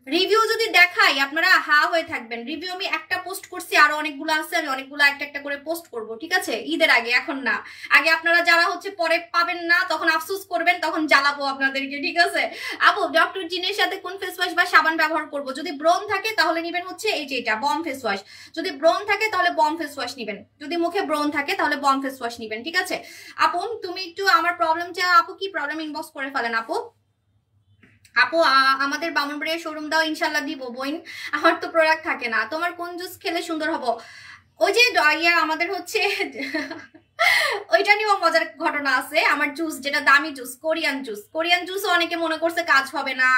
রিভিউ যদি দেখাই আপনারা হা হয়ে থাকবেন। রিভিউ আমি একটা পোস্ট করছি, আরো অনেকগুলো আছে, আমি অনেকগুলো একটা করে পোস্ট করব, ঠিক আছে? ঈদের আগে, এখন না। আগে আপনারা যারা হচ্ছে পরে পাবেন না তখন আফসোস করবেন, তখন জ্বালাবো আপনাদেরকে, ঠিক আছে? আপু ডক্টর জিনের সাথে কোন ফেস ওয়াশ বা সাবান ব্যবহার করব? যদি ব্রণ থাকে তাহলে নিবেন হচ্ছে এই যে এটা বম ফেস ওয়াশ, যদি ব্রণ থাকে তাহলে বম ফেস ওয়াশ নিবেন, যদি মুখে ব্রণ থাকে তাহলে বম ফেস ওয়াশ নিবেন, ঠিক আছে? আপু তুমি একটু আমার প্রবলেমটা, আপু কি প্রবলেম ইনবক্স করে ফেলেন আপু। আমাদের বামনবাড়িয়া শোরুম দাও, ইনশাল্লাহ দিব বোন, আমার তো প্রোডাক্ট থাকে না। তোমার কোন জুস খেলে সুন্দর হবো? ওই যে আমাদের হচ্ছে ওইটা নিয়েও মজার ঘটনা আছে। আমার জুস, যেটা দামি জুস, কোরিয়ান জুসও অনেকে মনে করছে কাজ হবে না,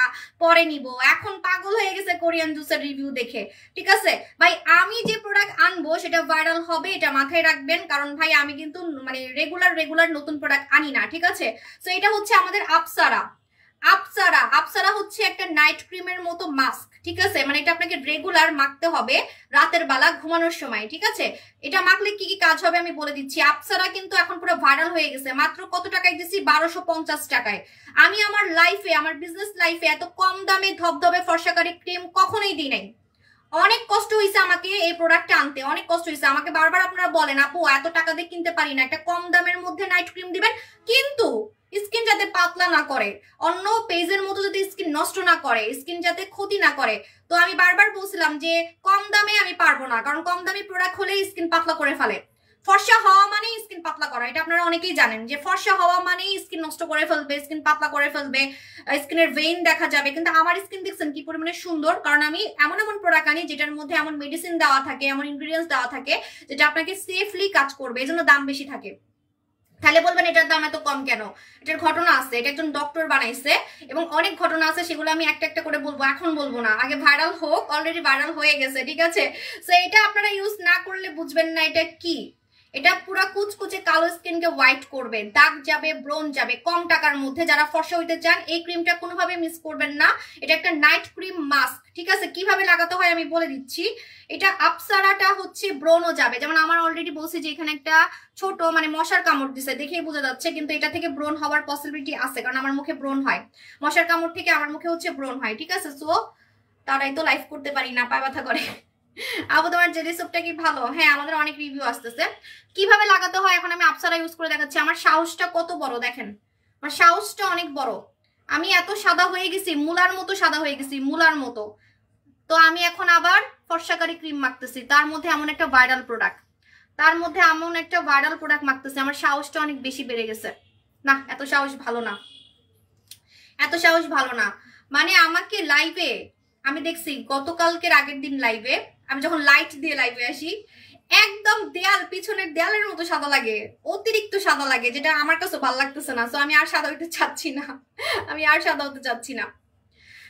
পরে নিব, এখন পাগল হয়ে গেছে কোরিয়ান জুসের রিভিউ দেখে। ঠিক আছে ভাই, আমি যে প্রোডাক্ট আনবো সেটা ভাইরাল হবে, এটা মাথায় রাখবেন, কারণ ভাই আমি কিন্তু মানে রেগুলার নতুন প্রোডাক্ট আনি না। ঠিক আছে, তো এটা হচ্ছে আমাদের আপসারা হচ্ছে একটা নাইট ক্রিমের মতো মাস্ক। ঠিক আছে, মানে এটা আপনাকে রেগুলার মাখতে হবে রাতের বেলা ঘুমানোর সময়। ঠিক আছে, এটা মাখলে কি কি কাজ হবে আমি বলে দিচ্ছি। আপসারা কিন্তু এখন পুরো ভাইরাল হয়ে গেছে, মাত্র কত টাকায় দিচ্ছি? 1250 টাকায়। আমি আমার লাইফে, আমার বিজনেস লাইফে এত কম দামে ধবধবে ফর্সাকারী ক্রিম কখনোই দিই নাই। অনেক কষ্ট হয়েছে আমাকে এই প্রোডাক্টটা আনতে, অনেক কষ্ট হয়েছে আমাকে। বারবার আপনারা বলেন আপু এত টাকা দিয়ে কিনতে পারি না, একটা কম দামের মধ্যে নাইট ক্রিম দিবেন, কিন্তু স্কিন যাতে পাতলা না করে, অন্য পেজের মতো যদি স্কিন নষ্ট না করে, স্কিন যাতে ক্ষতি না করে। তো আমি বারবার বলছিলাম যে কম দামে আমি পারবো না, কারণ কম দামি প্রোডাক্ট হলে স্কিন পাতলা করে ফেলে। ফর্সা হওয়া মানেই স্কিন পাতলা করা, এটা আপনারা অনেকেই জানেন যে ফর্সা হওয়া মানেই স্কিন নষ্ট করে ফেলবে, স্কিন পাতলা করে ফেলবে, স্কিনের ভেইন দেখা যাবে। কিন্তু আমার স্কিন দেখছেন কি পরিমাণে সুন্দর, কারণ আমি এমন প্রোডাক্ট আনি যেটার মধ্যে এমন মেডিসিন দেওয়া থাকে, এমন ইনগ্রিডিয়েন্টস দেওয়া থাকে যেটা আপনাকে সেফলি কাজ করবে, এজন্য দাম বেশি থাকে। তাহলে বলবেন এটার দাম এত কম কেন? এটার ঘটনা আছে, এটা একজন ডক্টর বানাইছে এবং অনেক ঘটনা আছে, সেগুলো আমি একটা একটা করে বলবো, এখন বলবো না, আগে ভাইরাল হোক। অলরেডি ভাইরাল হয়ে গেছে। ঠিক আছে, তো এটা আপনারা ইউজ না করলে বুঝবেন না এটা কি। এটা পুরা কুচকুচে কালো স্কিনকে হোয়াইট করবে, দাগ যাবে, ব্রোন যাবে কম টাকার মধ্যে। যারা ফর্সা হইতে চান এই ক্রিমটা কোনোভাবে মিস করবেন না। এটা একটা নাইট ক্রিম মাস্ক। ঠিক আছে, কিভাবে লাগাতে হয় আমি বলে দিচ্ছি। এটা আপসারাটা হচ্ছে ব্রোনও যাবে, যেমন আমার অলরেডি বলছি যে এখানে একটা ছোট মানে মশার কামড় দিছে, দেখেই বোঝা যাচ্ছে, কিন্তু এটা থেকে ব্রোন হওয়ার পসিবিলিটি আছে, কারণ আমার মুখে ব্রোন হয়, মশার কামড় থেকে আমার মুখে হচ্ছে ব্রোন হয়। ঠিক আছে, সো তারাই তো লাইভ করতে পারি না, পায়ে ব্যথা করে। আপু তোমার জেলি সোপটা কি ভালো? হ্যাঁ, আমাদের অনেক রিভিউ আসতেছে। কিভাবে লাগাতে হয় এখন আমি আপসারা ইউজ করে দেখাচ্ছি। আমার সাহসটা কত বড় দেখেন, আমার সাহসটা অনেক বড়। আমি এত সাদা হয়ে গেছি, মুলার মতো সাদা হয়ে গেছি, মুলার মতো। তো আমি এখন আবার ফর্সাকারী ক্রিম মাখতেছি, তার মধ্যে এমন একটা ভাইরাল প্রোডাক্ট, মাখতেছি। আমার সাহসটা অনেক বেশি বেড়ে গেছে। না, এত সাহস ভালো না, মানে আমাকে লাইভে আমি দেখছি গতকালকের আগের দিন লাইভে, আমি যখন লাইট দিয়ে লাইভে আসি, একদম পিছনের দেয়ালের মতো সাদা লাগে, অতিরিক্ত সাদা লাগে, যেটা আমার কাছে ভালো লাগতেছে না। তো আমি আর সাদা হতে চাচ্ছি না,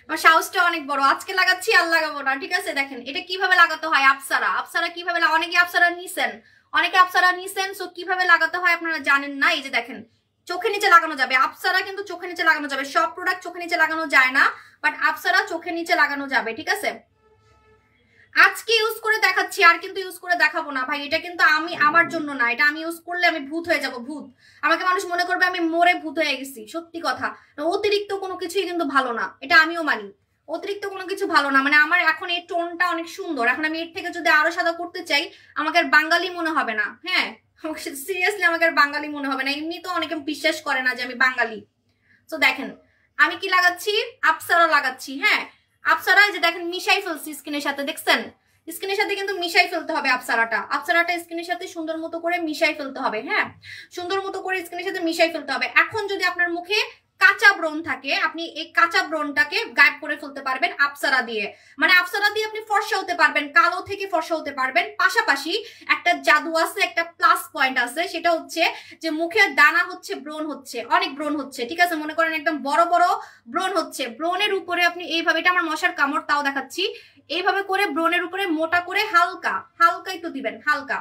আমার সাহসটা অনেক বড়। আজকে লাগাচ্ছি, আর লাগাবো না। ঠিক আছে, দেখেন এটা কিভাবে লাগাতে হয়। আপসারা কিভাবে, অনেকে আপসারা নিছেন, সো কিভাবে লাগাতে হয় আপনারা জানেন না। এই যে দেখেন, চোখের নিচে লাগানো যাবে। আপসারা কিন্তু চোখের নিচে লাগানো যাবে, সব প্রোডাক্ট চোখের নিচে লাগানো যায় না, বাট আপসারা চোখের নিচে লাগানো যাবে। ঠিক আছে, আজকে ইউজ করে দেখাচ্ছি, আর কিন্তু ইউজ করে দেখাবো না ভাই। এটা কিন্তু আমি আমার জন্য না, এটা আমি ইউজ করলে আমি ভূত হয়ে যাব, ভূত। আমাকে মানুষ মনে করবে আমি মরে ভূত হয়ে গেছি। সত্যি কথা, অতিরিক্ত কোনো কিছুই কিন্তু ভালো না, এটা আমিও মানি। অতিরিক্ত কোনো কিছু ভালো না, মানে আমার এখন এই টোনটা অনেক সুন্দর, এখন আমি এর থেকে যদি আরো সাদা করতে চাই আমাকে আর বাঙালি মনে হবে না। হ্যাঁ, সিরিয়াসলি আমাকে আর বাঙালি মনে হবে না। এমনি তো অনেকে বিশ্বাস করে না যে আমি বাঙালি। তো দেখেন আমি কি লাগাচ্ছি, আপসারা লাগাচ্ছি। হ্যাঁ, আপসারা যে দেখেন মিশাই ফেলছি স্কিনের সাথে, দেখছেন স্কিনের সাথে কিন্তু মিশাই ফেলতে হবে আপসারাটা স্কিনের সাথে সুন্দর মতো করে মিশাই ফেলতে হবে। হ্যাঁ, সুন্দর মতো করে স্কিনের সাথে মিশাই ফেলতে হবে। এখন যদি আপনার মুখে কাঁচা ব্রণ থাকে, আপনি এই কাঁচা ব্রণটাকে গায়েব করে ফেলতে পারবেন আপসারা দিয়ে। মানে আপসারা দিয়ে আপনি ফর্সা হতে পারবেন, কালো থেকে ফর্সা হতে পারবেন। পাশাপাশি একটা জাদু আছে, একটা প্লাস পয়েন্ট আছে, সেটা হচ্ছে যে মুখের দানা হচ্ছে, ব্রণ হচ্ছে, অনেক ব্রণ হচ্ছে। ঠিক আছে, মনে করেন একদম বড় বড় ব্রণ হচ্ছে, ব্রণের উপরে আপনি এইভাবে, এটা আমার মশার কামড়, তাও দেখাচ্ছি, এইভাবে করে ব্রণের উপরে মোটা করে হালকা একটু দিবেন, হালকা।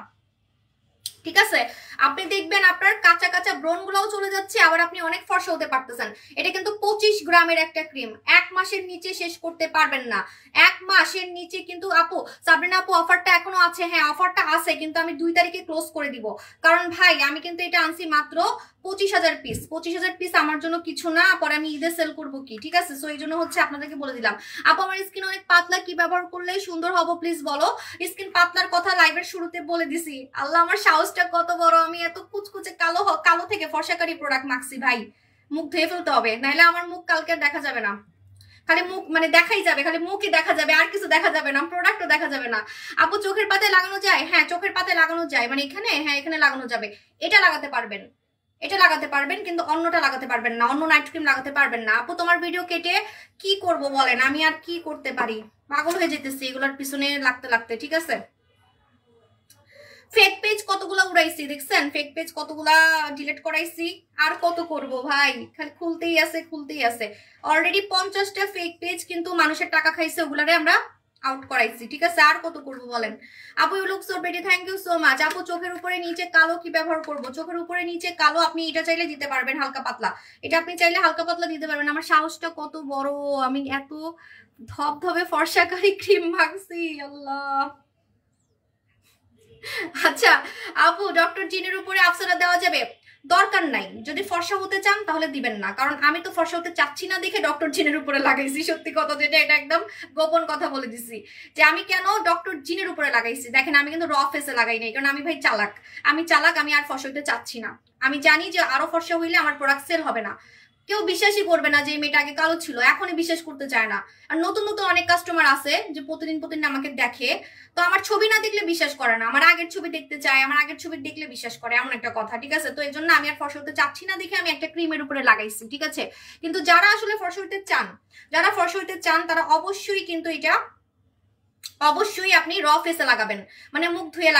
ঠিক আছে, আপনি দেখবেন আপনার কাঁচা কাঁচা ব্রণ গুলাও চলে যাচ্ছে, আবার আপনি অনেক ফর্সা হতে পারতেছেন। এটা কিন্তু 25 গ্রামের একটা ক্রিম, 1 মাসের নিচে শেষ করতে পারবেন না। 1 মাসের নিচে কিন্তু আপু, সাবরিনা আপু অফারটা এখনো আছে? হ্যাঁ, অফারটা আছে, কিন্তু আমি 2 তারিখে ক্লোজ করে দিব, কারণ ভাই আমি কিন্তু এটা আনছি মাত্র 25,000 পিস। 25,000 পিস আমার জন্য কিছু না, পরে আমি ঈদে সেল করবো কি। ঠিক আছে, সো এই জন্য হচ্ছে আপনাদেরকে বলে দিলাম। আপু আমার স্কিন অনেক পাতলা, কি ব্যবহার করলে সুন্দর হবো প্লিজ বলো। স্কিন পাতলার কথা লাইভের শুরুতে বলে দিছি। আল্লাহ, আমার সাহসটা কত বড়, আমি এত কুচকুচে কালো থেকে ফর্সাকারী প্রোডাক্ট মাখছি ভাই। মুখ ধুয়ে ফেলতে হবে, নাহলে আমার মুখ কালকে দেখা যাবে না। খালি মুখ মানে দেখাই যাবে, খালি মুখই দেখা যাবে, আর কিছু দেখা যাবে না, প্রোডাক্টও দেখা যাবে না। আপু চোখের পাতায় লাগানো যায়? হ্যাঁ, চোখের পাতায় লাগানো যায়, মানে এখানে, হ্যাঁ এখানে লাগানো যাবে। এটা লাগাতে পারবেন, কিন্তু অন্যটা লাগাতে পারবেন না, অন্য নাইট ক্রিম লাগাতে পারবেন না। আপু তোমার ভিডিও কেটে কি করব বলেন, আমি আর কি করতে পারি, পাগল হয়ে যেতেছি এগুলোর পিছনে লাগতে। ঠিক আছে, ফেক পেজ কতগুলা উড়াইছি দেখছেন, ফেক পেজ কতগুলা ডিলিট করাইছি, আর কত করব ভাই, খালি খুলতেই আছে। অলরেডি 50টা ফেক পেজ কিন্তু মানুষের টাকা খাইছে, ওগুলারে আমরা আউট করাইছি, ঠিক আছে, আর কত করব বলেন। আপু you look so pretty, thank you so much. আপু চোখের উপরে নিচে কালো কি ব্যবহার করব? চোখের উপরে নিচে কালো আপনি এটা চাইলে দিতে পারবেন, হালকা পাতলা, এটা আপনি চাইলে হালকা পাতলা দিতে পারবেন। আমার সাহসটা কত বড়, আমি এত ধবধবে ফর্সাকারী ক্রিম মাখছি, আল্লাহ। আচ্ছা আপু ডক্টর জিনের উপরে আফসারা দেওয়া যাবে? দরকার নাই, যদি ফর্সা হতে চান তাহলে দিবেন না, কারণ আমি তো ফর্সা হতে চাচ্ছি না দেখে ডক্টর জিনের উপরে লাগাইছি। সত্যি কথা যেটা, এটা একদম গোপন কথা বলে দিছি যে আমি কেন ডক্টর জিনের উপরে লাগাইছি। দেখেন আমি কিন্তু র ফেসে লাগাই নাই, কারণ আমি ভাই চালাক, আমি আর ফর্সা হতে চাচ্ছি না। আমি জানি যে আরো ফর্সা হইলে আমার প্রোডাক্ট সেল হবে না। কেউ বিশ্বাসই করবে না যে এই মেয়েটা আগে কালো ছিল, এখনই বিশ্বাস করতে চায় না। আর নতুন নতুন অনেক কাস্টমার আছে যে প্রতিদিন আমাকে দেখে, তো আমার ছবি না দেখলে বিশ্বাস করে না, আমার আগের ছবি দেখতে চায়, আমার আগের ছবি দেখলে বিশ্বাস করে, এমন একটা কথা, ঠিক আছে। তো এই জন্য আমি আর ফর্সা হতে চাচ্ছি না দেখে আমি একটা ক্রিমের উপরে লাগাইছি, ঠিক আছে। কিন্তু যারা আসলে ফর্সা হতে চান তারা অবশ্যই কিন্তু এটা অবশ্যই আপনি র ফেসে লাগাবেন, মানে মুখ ধুয়ে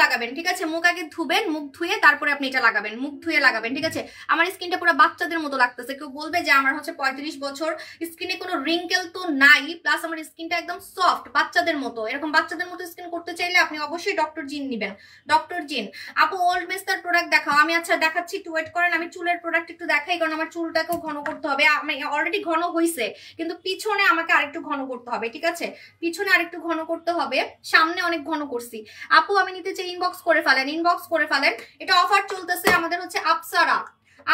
লাগাবেন, ঠিক আছে। মুখ আগে ধুবেন, মুখ ধুয়ে তারপরে আপনি এটা লাগাবেন, মুখ ধুয়ে লাগাবেন, ঠিক আছে। আমার স্কিনটা পুরো বাচ্চাদের মতো লাগতেছে, কেউ বলবে যে আমার হচ্ছে 35 বছর, স্কিনে কোনো রিঙ্কেল তো নাই, প্লাস আমার স্কিনটা একদম সফট বাচ্চাদের মতো। এরকম বাচ্চাদের মতো স্কিন করতে চাইলে আপনি অবশ্যই ডক্টর জিন নিবেন, ডক্টর জিন। আপু ওল্ড মেস্টার প্রোডাক্ট দেখাও। আমি আচ্ছা দেখাচ্ছি, একটু ওয়েট করেন, আমি চুলের প্রোডাক্ট একটু দেখাই, কারণ আমার চুলটাকেও ঘন করতে হবে। আমি অলরেডি ঘন হয়েছে, কিন্তু পিছনে আমাকে আরেকটু ঘন করতে হবে, ঠিক আছে, পিছনে আরেকটু ঘন করতে হবে, সামনে অনেক ঘন করছি। আপু আমি নিতে চাই, ইনবক্স করে ফেলেন। এটা অফার চলতেছে আমাদের হচ্ছে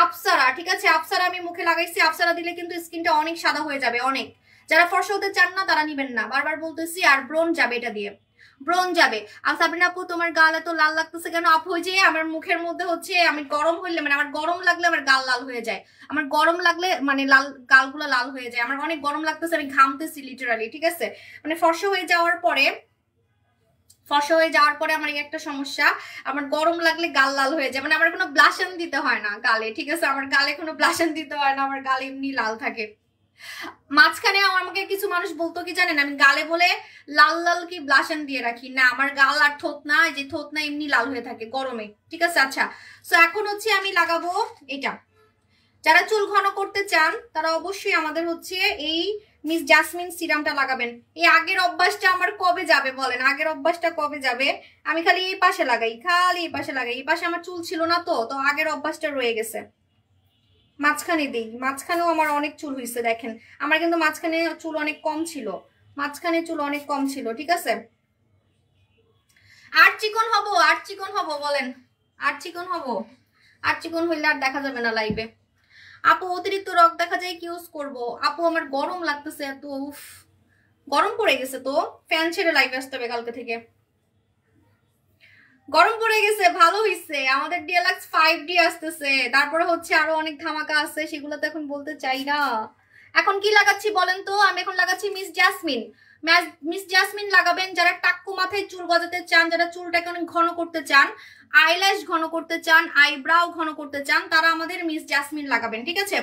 আপসারা, ঠিক আছে। আপসারা আমি মুখে লাগাইছি, আপসারা দিলে কিন্তু স্কিনটা অনেক সাদা হয়ে যাবে, অনেক। যারা ফর্সা হতে চান না তারা নিবেন না, বারবার বলতেছি। আর ব্রোন যাবে এটা দিয়ে, ব্রোন যাবে। আর সাবরিনা আপু তোমার গাল এত লাল লাগতেছে কেন? আপু যে আমার মুখের মধ্যে হচ্ছে আমি গরম হইলে, মানে আমার গরম লাগলে আমার গাল লাল হয়ে যায়, আমার গরম লাগলে মানে গালগুলো লাল হয়ে যায়, আমার অনেক গরম লাগতেছে, আমি ঘামতেছি লিটারালি, ঠিক আছে। মানে ফর্সা হয়ে যাওয়ার পরে আমার এই একটা সমস্যা, আমার গরম লাগলে গাল লাল হয়ে যায়, মানে আমার কোনো ব্লাশন দিতে হয় না গালে, ঠিক আছে, আমার গালে কোনো ব্লাশন দিতে হয় না, আমার গাল এমনি লাল থাকে। মাঝখানে আমাকে কিছু মানুষ বলতো কি জানেন, আমি গালে বলে লাল কি ব্লাশন দিয়ে রাখি, না আমার গাল আর ঠোঁট না, যে ঠোঁট না এমনি লাল হয়ে থাকে গরমে, ঠিক আছে। আচ্ছা সো এখন হচ্ছে আমি লাগাবো এটা। যারা চুল ঘন করতে চান তারা অবশ্যই আমাদের হচ্ছে এই মিস জাসমিন সিরামটা লাগাবেন। এই আগের অভ্যাসটা আমার কবে যাবে বলেন, আগের অভ্যাসটা কবে যাবে? আমি খালি এই পাশে লাগাই, এই পাশে আমার চুল ছিল না, তো আগের অভ্যাসটা রয়ে গেছে। মাঝখানে দিই, মাঝখানেও আমার অনেক চুল হয়েছে, দেখেন আমার কিন্তু মাঝখানে চুল অনেক কম ছিল, ঠিক আছে। আর চিকন হবো বলেন, আর চিকন হইলে আর দেখা যাবে না লাইভে। আপু অতিরিক্ত রক দেখা যায়, কি ইউজ করবো? আপু আমার গরম লাগতেছে এত, গরম পড়ে গেছে, তো ফ্যান ছেড়ে লাইভে আসতে হবে কালকে থেকে, গরম পড়ে গেছে। ভালো হইছে, আমাদের ডিএলএক্স 5D আসতেছে, তারপরে হচ্ছে আরো অনেক ধামাকা আছে, সেগুলো তো এখন বলতে চাই না। এখন কি লাগাচ্ছি বলেন তো? আমি এখন লাগাচ্ছি মিস জাসমিন লাগাবেন যারা টাক্কু মাথায় চুল গজাতে চান, যারা চুলটাকে অনেক ঘন করতে চান, আইল্যাশ ঘন করতে চান, আইব্রাও ঘন করতে চান, তারা আমাদের মিস জাসমিন লাগাবেন, ঠিক আছে।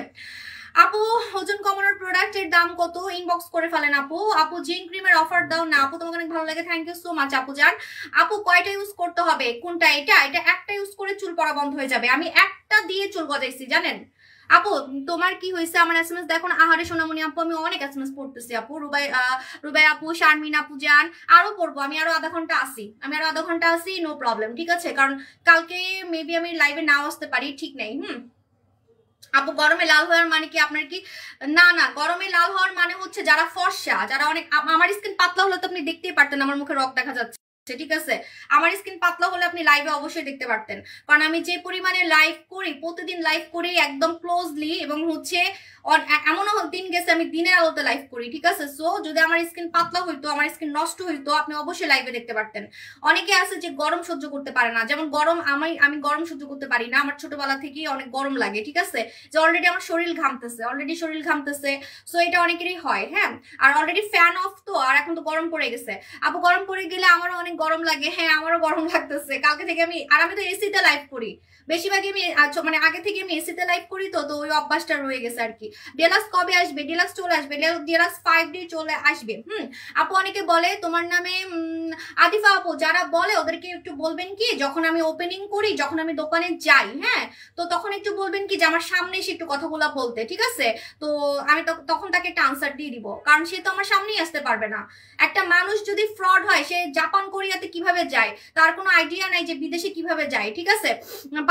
আপু ওজন কমানোর প্রোডাক্টের দাম কত? ইনবক্স করে ফেলেন আপু জিন ক্রিমের অফার দাও না আপু, তোমাকে অনেক ভালো লাগে, থ্যাংক ইউ সো মাচ আপু জান। আপু কয়টা ইউজ করতে হবে? কোনটা? এটা একটা ইউজ করে চুল পড়া বন্ধ হয়ে যাবে, আমি একটা দিয়ে চুল গজাইছি জানেন। আপু তোমার কি হয়েছে? আমার এসএমএস দেখুন, আহারে সোনামণি আপু, আমি অনেক এসএমএস পড়তেছি আপু, রুবাই আপু, শারমিন আপু জান, আরো পড়বো, আমি আরো আধা ঘন্টা আসি, নো প্রবলেম, ঠিক আছে। কারণ কালকে মেবি আমি লাইভে নাও আসতে পারি, ঠিক নেই। আপু গরমে লাল হওয়ার মানে কি আপনার কি? না গরমে লাল হওয়ার মানে হচ্ছে যারা ফর্সা, যারা অনেক, আমার স্কিন পাতলা হলে তো আপনি দেখতেই পারতেন আমার মুখে রক দেখা যাচ্ছে, ঠিক আছে। আমার স্কিন পাতলা হলে আপনি লাইভে অবশ্যই দেখতে পারতেন, কারণ আমি যে পরিমাণে লাইভ করি, প্রতিদিন লাইভ করি একদম ক্লোজলি, এবং হচ্ছে এমনও দিন গেছে আমি দিনের আলোতে লাইভ করি, ঠিক আছে। সো যদি আমার স্কিন পাতলা হইতো, আমার স্কিন নষ্ট হইতো, আপনি অবশ্যই লাইভে দেখতে পারতেন। অনেকে আছে যে গরম সহ্য করতে পারে না, যেমন গরম, আমি গরম সহ্য করতে পারি না, আমার ছোটবেলা থেকেই অনেক গরম লাগে, ঠিক আছে, যে অলরেডি আমার শরীর ঘামতেছে, সো এটা অনেকেরই হয়, হ্যাঁ। আর অলরেডি ফ্যান অফ তো, আর এখন তো গরম পড়ে গেছে। আপু গরম পড়ে গেলে আমারও অনেক গরম লাগে। হ্যাঁ আমারও গরম লাগতেছে কালকে থেকে। আমি তো এসিতে লাইভ করি বেশিরভাগই, আমি মানে আগে থেকে আমি এসিতে লাইভ করি, তো ওই অভ্যাসটা রয়ে গেছে আর কি। ডিলাক্স কবে আসবে? ডিলাক্স চলে আসবে, ডিলাক্স 5D চলে আসবে। আপু অনেকে বলে তোমার নামে আদিফা আপু, যারা বলে ওদেরকে একটু বলবেন কি, যখন আমি ওপেনিং করি, যখন আমি দোকানে যাই, হ্যাঁ, তো তখন একটু বলবেন কি যে আমার সামনে এসে একটু কথাগুলা বলতে, ঠিক আছে? তো আমি তখন তাকে একটা আনসার দিয়ে দিব, কারণ সে তো আমার সামনেই আসতে পারবে না। একটা মানুষ যদি ফ্রড হয়, সে জাপান কোরিয়াতে কিভাবে যায় তার কোনো আইডিয়া নাই যে বিদেশে কিভাবে যায়, ঠিক আছে?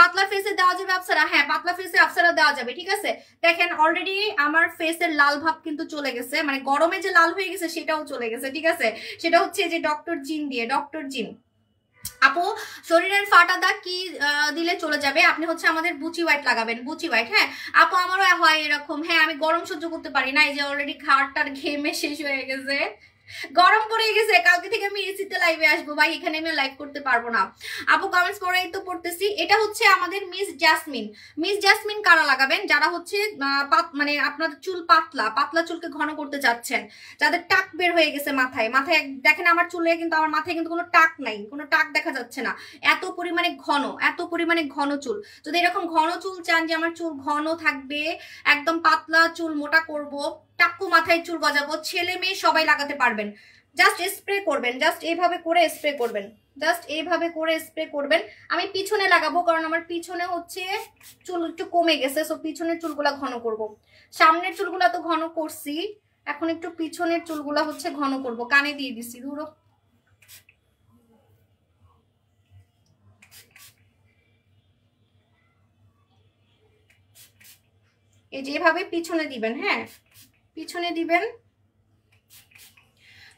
পাতলা ফেসে দেওয়া যাবে আপ্সারা, হ্যাঁ পাতলা ফেসে আপ্সারা দেওয়া যাবে, ঠিক আছে? দেখেন অলরেডি আমার ফেসের লাল ভাব কিন্তু চলে গেছে, মানে গরমে যে লাল হয়ে গেছে সেটাও চলে গেছে, ঠিক আছে? সেটা হচ্ছে যে ডক্টর জিন দিয়ে, ডক্টর জিন। আপু শরীরের ফাটা দাগ কি দিলে চলে যাবে? আপনি হচ্ছে আমাদের বুচি হোয়াইট লাগাবেন, বুচি হোয়াইট। হ্যাঁ আপু আমারও হয় এরকম, হ্যাঁ আমি গরম সহ্য করতে পারি না, এই যে অলরেডি ঘাড়টার ঘেমে শেষ হয়ে গেছে, গরম পড়ে গেছে। কালকে থেকে আমি এসিতে লাইভে আসবো ভাই, এখানে আমি লাইভ করতে পারবো না। আপু কমেন্টস পড়াই তো পড়তেছি। এটা হচ্ছে আমাদের মিস জাসমিন। মিস জাসমিন কারা লাগাবেন? যারা হচ্ছে মানে আপনাদের চুল পাতলা, পাতলা চুলকে ঘন করতে চাচ্ছেন, যাদের টাক বের হয়ে গেছে মাথায়। মাথায় দেখেন আমার চুলে কিন্তু, আমার মাথায় কিন্তু কোনো টাক নাই, কোনো টাক দেখা যাচ্ছে না, এত পরিমাণে ঘন, এত পরিমাণে ঘন চুল। যদি এরকম ঘন চুল চান যে আমার চুল ঘন থাকবে, একদম পাতলা চুল মোটা করব, টাক্কু মাথায় চুল গজাবো, ছেলে মেয়ে সবাই লাগাতে পারবেন। জাস্ট স্প্রে করবেন, জাস্ট এইভাবে করে স্প্রে করবেন, জাস্ট এইভাবে করে স্প্রে করবেন। আমি পিছনে লাগাবো কারণ আমার পিছনে হচ্ছে চুল একটু কমে গেছে, সো পিছনের চুলগুলা ঘন করব। সামনের চুলগুলা তো ঘন করছি, এখন একটু পিছনের চুলগুলা হচ্ছে ঘন করব। কানে দিয়ে দিছি ধরো। এই যে এভাবে পিছনে দিবেন, হ্যাঁ পিছনে দিবেন।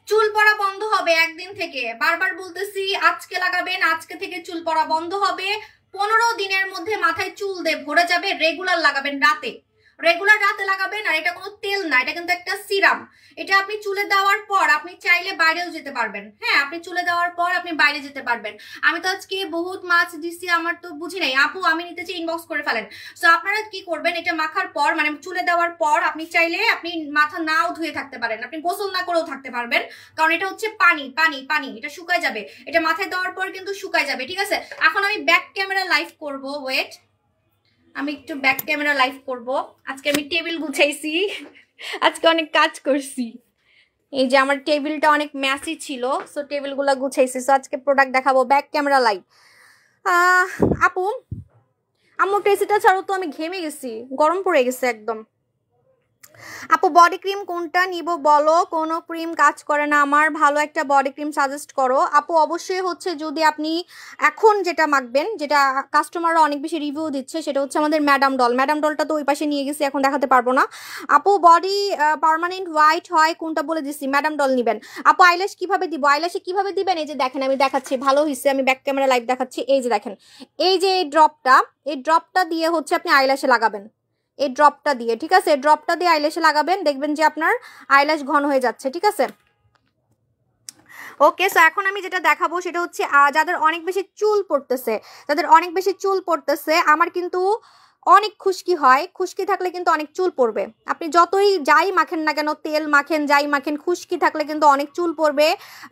চুল পড়া বন্ধ হবে একদিন থেকে, বারবার বলতেছি আজকে লাগাবেন, আজকে থেকে চুল পড়া বন্ধ হবে। 15 দিনের মধ্যে মাথায় চুল দিয়ে ভরে যাবে। রেগুলার লাগাবেন, রাতে, রেগুলার রাতে লাগাবেন। আর এটা কোনো তেল না, এটা কিন্তু একটা সিরাম। এটা আপনি চুলে দেওয়ার পর আপনি চাইলে বাইরেও যেতে পারবেন। হ্যাঁ আপনি চুলে দেওয়ার পর আপনি বাইরে যেতে পারবেন। আমি তো আজকে বহুত মাছ দিছি, আমার তো বুঝি নাই। আপু আমি নিতে চাই, ইনবক্স করে ফেলেন। সো আপনারা কি করবেন, এটা মাখার পর মানে চুলে দেওয়ার পর আপনি চাইলে আপনি মাথা নাও ধুয়ে থাকতে পারেন, আপনি গোসল না করেও থাকতে পারবেন, কারণ এটা হচ্ছে পানি, পানি পানি, এটা শুকায় যাবে। এটা মাথায় দেওয়ার পর কিন্তু শুকায় যাবে, ঠিক আছে? এখন আমি ব্যাক ক্যামেরা লাইভ করব, ওয়েট, আমি একটু ব্যাক ক্যামেরা লাইভ করব। আজকে আমি টেবিল গুছাইছি, আজকে অনেক কাজ করছি। এই যে আমার টেবিলটা অনেক ম্যাসি ছিল, সো টেবিলগুলো গুছাইছি। সো আজকে প্রোডাক্ট দেখাবো, ব্যাক ক্যামেরা লাইভ। আপু আম্মু টেসিটা ছাড়ো তো, আমি ঘেমে গেছি, গরম পড়ে গেছে একদম। আপু বডি ক্রিম কোনটা নিব বলো, কোনো ক্রিম কাজ করে না আমার, ভালো একটা বডি ক্রিম সাজেস্ট করো। আপু অবশ্যই হচ্ছে যদি আপনি এখন যেটা মাখবেন, যেটা কাস্টমাররা অনেক বেশি রিভিউ দিচ্ছে, সেটা হচ্ছে আমাদের ম্যাডাম ডল। ম্যাডাম ডলটা তো ওই পাশে নিয়ে গেছি, এখন দেখাতে পারবো না। আপু বডি পার্মানেন্ট হোয়াইট হয় কোনটা বলে দিচ্ছি, ম্যাডাম ডল নিবেন। আপু আইল্যাশ কিভাবে দিব? আইল্যাশে কিভাবে দিবেন, এই যে দেখেন আমি দেখাচ্ছি, ভালো হয়েছে, আমি ব্যাক ক্যামেরা লাইভ দেখাচ্ছি। এই যে দেখেন, এই যে এই ড্রপটা দিয়ে হচ্ছে আপনি আইল্যাশে লাগাবেন, এই ড্রপটা দিয়ে, ঠিক আছে? ড্রপটা দিয়ে আইল্যাশে লাগাবেন, দেখবেন যে আপনার আইল্যাশ ঘন হয়ে যাচ্ছে, ঠিক আছে? ওকে, সো এখন আমি যেটা দেখাবো সেটা হচ্ছে যাদের অনেক বেশি চুল পড়তেছে, যাদের অনেক বেশি চুল পড়তেছে, আমার কিন্তু অনেক খুশকি হয়, খুশকি থাকলে কিন্তু অনেক চুল পড়বে। আপনি যতই যাই মাখেন না কেন, তেল মাখেন যাই মাখেন, খুশকি থাকলে কিন্তু অনেক চুল পড়বে।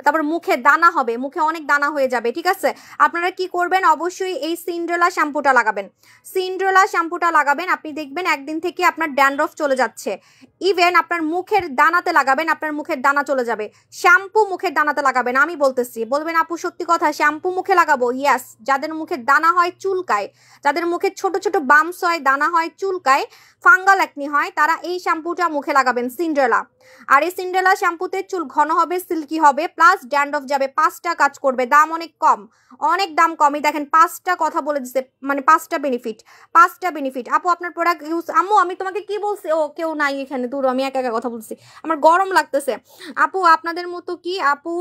তারপর মুখে দানা হবে, মুখে অনেক দানা হয়ে যাবে, ঠিক আছে? আপনারা কি করবেন, অবশ্যই এই সিন্ড্রেলা শ্যাম্পুটা লাগাবেন। সিন্ড্রেলা শ্যাম্পুটা লাগাবেন, আপনি দেখবেন একদিন থেকে আপনার ড্যান্ড্রফ চলে যাচ্ছে। ইভেন আপনার মুখের দানাতে লাগাবেন, আপনার মুখের দানা চলে যাবে। শ্যাম্পু মুখের দানাতে লাগাবেন, আমি বলতেছি, বলবেন আপু সত্যি কথা শ্যাম্পু মুখে লাগাবো? ইয়েস, যাদের মুখে দানা হয়, চুলকায়, যাদের মুখে ছোট ছোট বাম্পস হয়, দানা হয়, চুলকায়, ফাঙ্গাল একনি হয়, তারা এই শ্যাম্পুটা মুখে লাগাবেন, সিন্ড্রেলা। আর এই সিন্ড্রেলা শ্যাম্পুতে চুল ঘন হবে, সিল্কি হবে, প্লাস ড্যান্ড্রফ যাবে। 5টা কাজ করবে, দাম অনেক কম, অনেক দাম কমই। দেখেন 5টা কথা বলে দিচ্ছে, মানে 5টা বেনিফিট, 5টা বেনিফিট। আপু আপনার প্রোডাক্ট ইউজ, আম্মু আমি তোমাকে কি বলছি, ও কেউ নাই এখানে, দূর, আমি একা একা কথা বলছি, আমার গরম লাগতেছে। আপু আপনাদের মতো কি, আপু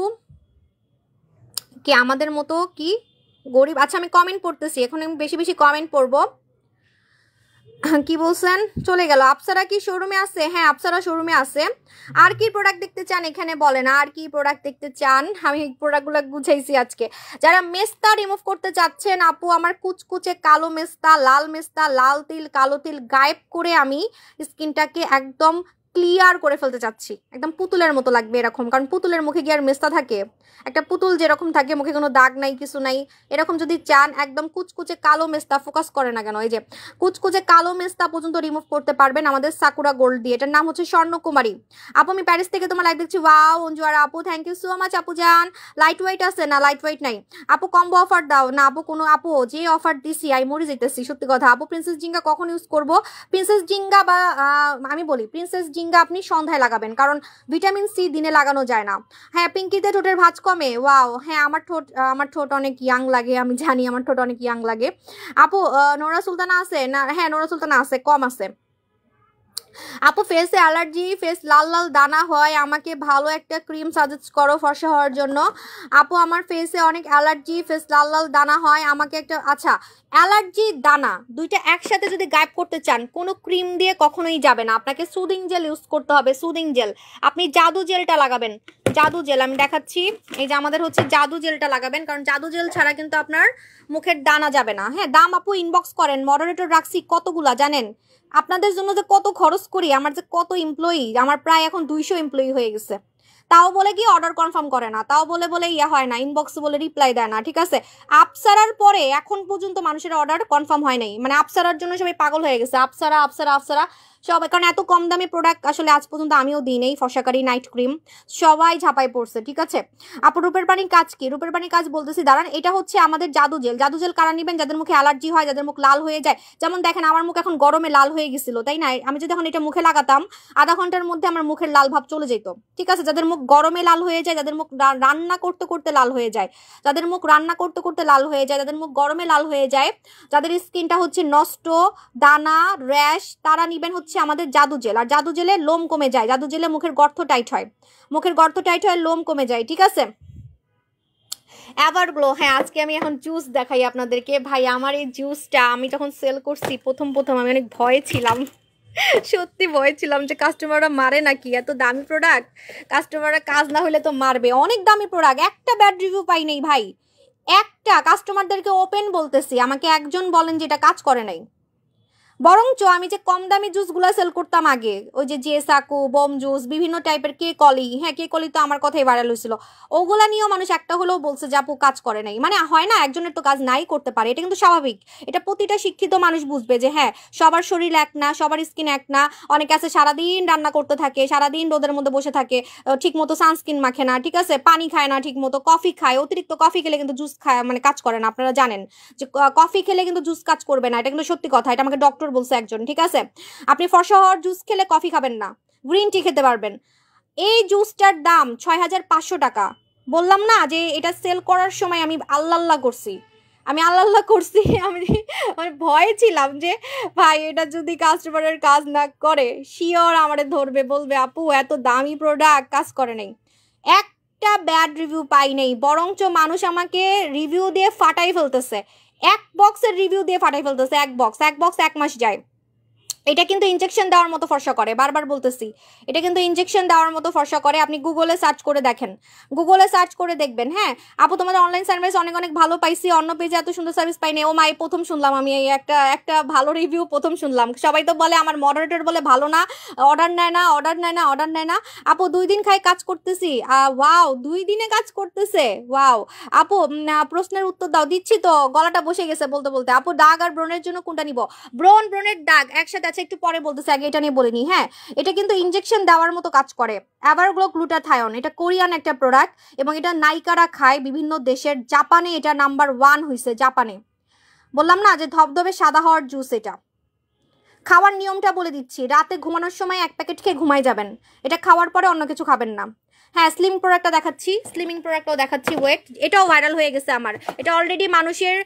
কি আমাদের মতো কি গরিব? আচ্ছা আমি কমেন্ট পড়তেছি, এখন আমি বেশি বেশি কমেন্ট পড়বো। কি বলছেন, চলে গেল। আপ্সারা কি শোরুমে আছে? হ্যাঁ আপ্সারা শোরুমে আছে। আর কি প্রোডাক্ট দেখতে চান এখানে বলেন, আর কি প্রোডাক্ট দেখতে চান? আমি এই প্রোডাক্টগুলো গুছাইছি আজকে। যারা মেস্তা রিমুভ করতে চাচ্ছেন, আপু আমার কুচকুচে কালো মেস্তা, লাল তিল, কালো তিল গায়েব করে আমি স্কিনটাকে একদম ক্লিয়ার করে ফেলতে চাচ্ছি, একদম পুতুলের মতো লাগবে এরকম, কারণ পুতুলের মুখে কি আর মেস্তা থাকে? একটা পুতুল যেরকম থাকে মুখে কোনো দাগ নাই কিছু নাই, এরকম যদি চান একদম কুচকুচে কালো মেস্তা, ফোকাস করে না কেন, এই যে কুচকুচে কালো মেস্তা পর্যন্ত রিমুভ করতে পারবেন আমাদের সাকুরা গোল্ড দিয়ে। এটার নাম হচ্ছে স্বর্ণকুমারী। আপু আমি প্যারিস থেকে তোমার লাইভ দেখছি, ওয়াও অঞ্জু আর আপু থ্যাংক ইউ সো মাচ। আপু জান লাইট ওয়েট আছে না? লাইট ওয়েট নাই আপু, কম্বো অফার দাও না আপু, কোনো আপু যে অফার দিছি আই মরে যেতেছি সত্যি কথা। আপু প্রিন্সেস জিঙ্গা কখন ইউজ করবো? প্রিন্সেস জিঙ্গা বা আমি বলি প্রিন্সেস জিঙ্গা আপনি সন্ধ্যায় লাগাবেন, কারণ ভিটামিন সি দিনে লাগানো যায় না। হ্যাঁ পিঙ্কিতে ঠোঁটের ভাঁজ কমে, ওয়াও হ্যাঁ আমার ঠোঁট অনেক ইয়াং লাগে, আমি জানি আমার ঠোঁট অনেক ইয়াং লাগে। আপু নোরা সুলতানা আছে না? হ্যাঁ নোরা সুলতানা আছে, কম আছে। আপু ফেসে অ্যালার্জি, ফেস লাল লাল দানা হয়, আমাকে ভালো একটা ক্রিম সাজেস্ট করো ফর্সা হওয়ার জন্য। আপু আমার ফেসে অনেক অ্যালার্জি, ফেস লাল লাল দানা হয়, আমাকে একটা, আচ্ছা অ্যালার্জি দানা দুইটা একসাথে যদি গায়েব করতে চান কোনো ক্রিম দিয়ে কখনোই যাবে না, আপনাকে সুদিং জেল ইউজ করতে হবে। সুদিং জেল, আপনি জাদু জেলটা লাগাবেন, জাদু জেল আমি দেখাচ্ছি, এই যে আমাদের হচ্ছে জাদু জেলটা লাগাবেন, কারণ জাদু জেল ছাড়া কিন্তু আপনার মুখের দানা যাবে না। হ্যাঁ দাম আপু ইনবক্স করেন, মডারেটর রাখছি কতগুলা জানেন? আপনাদের জন্য যে কত খরচ করি, আমার যে কত এমপ্লয়ি, আমার প্রায় এখন 200 এমপ্লয়ি হয়ে গেছে, তাও বলে কি অর্ডার কনফার্ম করে না, তাও বলে ইয়া হয় না, ইনবক্সে বলে রিপ্লাই দেয় না, ঠিক আছে? আপসারার পরে এখন পর্যন্ত মানুষের অর্ডার কনফার্ম হয় নাই, মানে আপসারার জন্য সবাই পাগল হয়ে গেছে, আপসারা আপসারা আপসারা সবাই, কারণ এত কম দামি প্রোডাক্ট আসলে আজ পর্যন্ত আমিও দিই নেই, ফর্সাকারি নাইট ক্রিম সবাই ঝাঁপাই পড়ছে, ঠিক আছে? আপু রূপের পানির কাজ কি? রূপের পানির কাজ বলতেছি দাঁড়ান, এটা হচ্ছে আমাদের জাদু জেল। জাদু জেল কারা নিবেন? যাদের মুখে অ্যালার্জি হয়, যাদের মুখ লাল হয়ে যায়, যেমন দেখেন আমার মুখ এখন গরমে লাল হয়ে গেছিল, তাই না? আমি যদি এখন এটা মুখে লাগাতাম আধা ঘন্টার মধ্যে আমার মুখের লাল ভাব চলে যেত, ঠিক আছে? যাদের মুখ গরমে লাল হয়ে যায়, যাদের মুখ রান্না করতে করতে লাল হয়ে যায়, যাদের মুখ রান্না করতে করতে লাল হয়ে যায়, যাদের মুখ গরমে লাল হয়ে যায়, যাদের স্কিনটা হচ্ছে নষ্ট, দানা, র্যাশ, তারা নিবেন হচ্ছে আমাদের জাদু জেল। আর জাদু জেলে লোম কমে যায়, জাদু জেলে মুখের গর্ত টাইট হয়, মুখের গর্ত টাইট হয়, লোম কমে যায়, ঠিক আছে? এভারগ্লো, হ্যাঁ আজকে আমি এখন জুস দেখাই আপনাদেরকে। ভাই আমার এই জুসটা আমি যখন সেল করছি প্রথম আমি অনেক ভয়ে ছিলাম, সত্যি ভয় ছিলাম যে কাস্টমাররা মারে নাকি, এত দামি প্রোডাক্ট কাস্টমাররা কাজ না হলে তো মারবে, অনেক দামি প্রোডাক্ট, একটা ব্যাড রিভিউ পাই নাই ভাই, একটা। কাস্টমারদেরকে ওপেন বলতেছি, আমাকে একজন বলেন যে এটা কাজ করে নাই। বরঞ্চ আমি যে কম দামি জুসগুলো সেল করতাম আগে, ওই যে সাকু, বম জুস, বিভিন্ন টাইপের কে কলি, হ্যাঁ কে কলি তো আমার কথাই ভাইরাল হয়েছিল, ওগুলা নিয়েও মানুষ একটা হলেও বলছে যে আপু কাজ করে নাই। মানে হয় না, একজনের তো কাজ নাই করতে পারে, এটা কিন্তু স্বাভাবিক, এটা প্রতিটা শিক্ষিত মানুষ বুঝবে যে হ্যাঁ সবার শরীর এক না, সবার স্কিন এক না, অনেকে আছে সারাদিন রান্না করতে থাকে, সারাদিন রোদের মধ্যে বসে থাকে, ঠিক মতো সানস্ক্রিন মাখে না, ঠিক আছে, পানি খায় না ঠিক মতো, কফি খায়, অতিরিক্ত কফি খেলে কিন্তু জুস খায় মানে কাজ করে না। আপনারা জানেন যে কফি খেলে কিন্তু জুস কাজ করবে না, এটা কিন্তু সত্যি কথা, এটা আমাকে ডক্টর বলছে একজন, ঠিক আছে? আপনি ফর্সা হওয়ার জুস খেলে কফি খাবেন না, গ্রিন টি খেতে পারবেন। এই জুসটার দাম 6500 টাকা। বললাম না যে এটা সেল করার সময় আমি আল্লাহ করছি, আমি ভয়ে ছিলাম যে ভাই এটা যদি কাস্টমারের কাজ না করে শিওর আমারে ধরবে, বলবে আপু এত দামি প্রোডাক্ট কাজ করে নাই। একটা ব্যাড রিভিউ পাই নাই, বরঞ্চ মানুষ আমাকে রিভিউ দিয়ে ফাটাই ফেলতেছে, এক বক্সের রিভিউ দিয়ে ফাটাই ফেলতেছে, এক বক্স 1 মাস যায়। এটা কিন্তু ইনজেকশন দেওয়ার মতো ফর্সা করে, বারবার বলতেছি, এটা কিন্তু ইনজেকশন দেওয়ার মতো ফর্সা করে। আপনি গুগলে সার্চ করে দেখেন, গুগলে সার্চ করে দেখবেন। হ্যাঁ আপু তোমাদের অনলাইন সার্ভিস অনেক অনেক ভালো পাইছি, অন্য পেজে এত সুন্দর সার্ভিস পাইনি। ও মাই প্রথম শুনলাম আমি এই একটা ভালো রিভিউ প্রথম শুনলাম। সবাই তো বলে আমার মডারেটর বলে ভালো না, অর্ডার নেয় না। আপু 2 দিন খাই কাজ করতেছি, ওয়াও 2 দিনে কাজ করতেছে, ওয়াও। আপু প্রশ্নের উত্তর দাও, দিচ্ছি তো, গলাটা বসে গেছে বলতে বলতে। আপু দাগ আর ব্রণের জন্য কোনটা নিব? ব্রণের দাগ একসাথে আছে, একটু পরে বলতেছে, আগে এটা নিয়ে বলিনি। হ্যাঁ এটা কিন্তু ইনজেকশন দেওয়ার মতো কাজ করে, এভারগ্লো গ্লুটাথায়ন, এটা কোরিয়ান একটা প্রোডাক্ট এবং এটা নাইকারা খায় বিভিন্ন দেশের, জাপানে এটা নাম্বার 1 হয়েছে, জাপানে। বললাম না যে ধবধবে সাদা হওয়ার জুস। এটা খাওয়ার নিয়মটা বলে দিচ্ছি, রাতে ঘুমানোর সময় 1 প্যাকেট খেয়ে ঘুমাই যাবেন, এটা খাওয়ার পরে অন্য কিছু খাবেন না। হ্যাঁ স্লিম প্রোডাক্টটা দেখাচ্ছি, স্লিমিং প্রোডাক্টটাও দেখাচ্ছি, ওয়েট, এটাও ভাইরাল হয়ে গেছে আমার। এটা অলরেডি মানুষের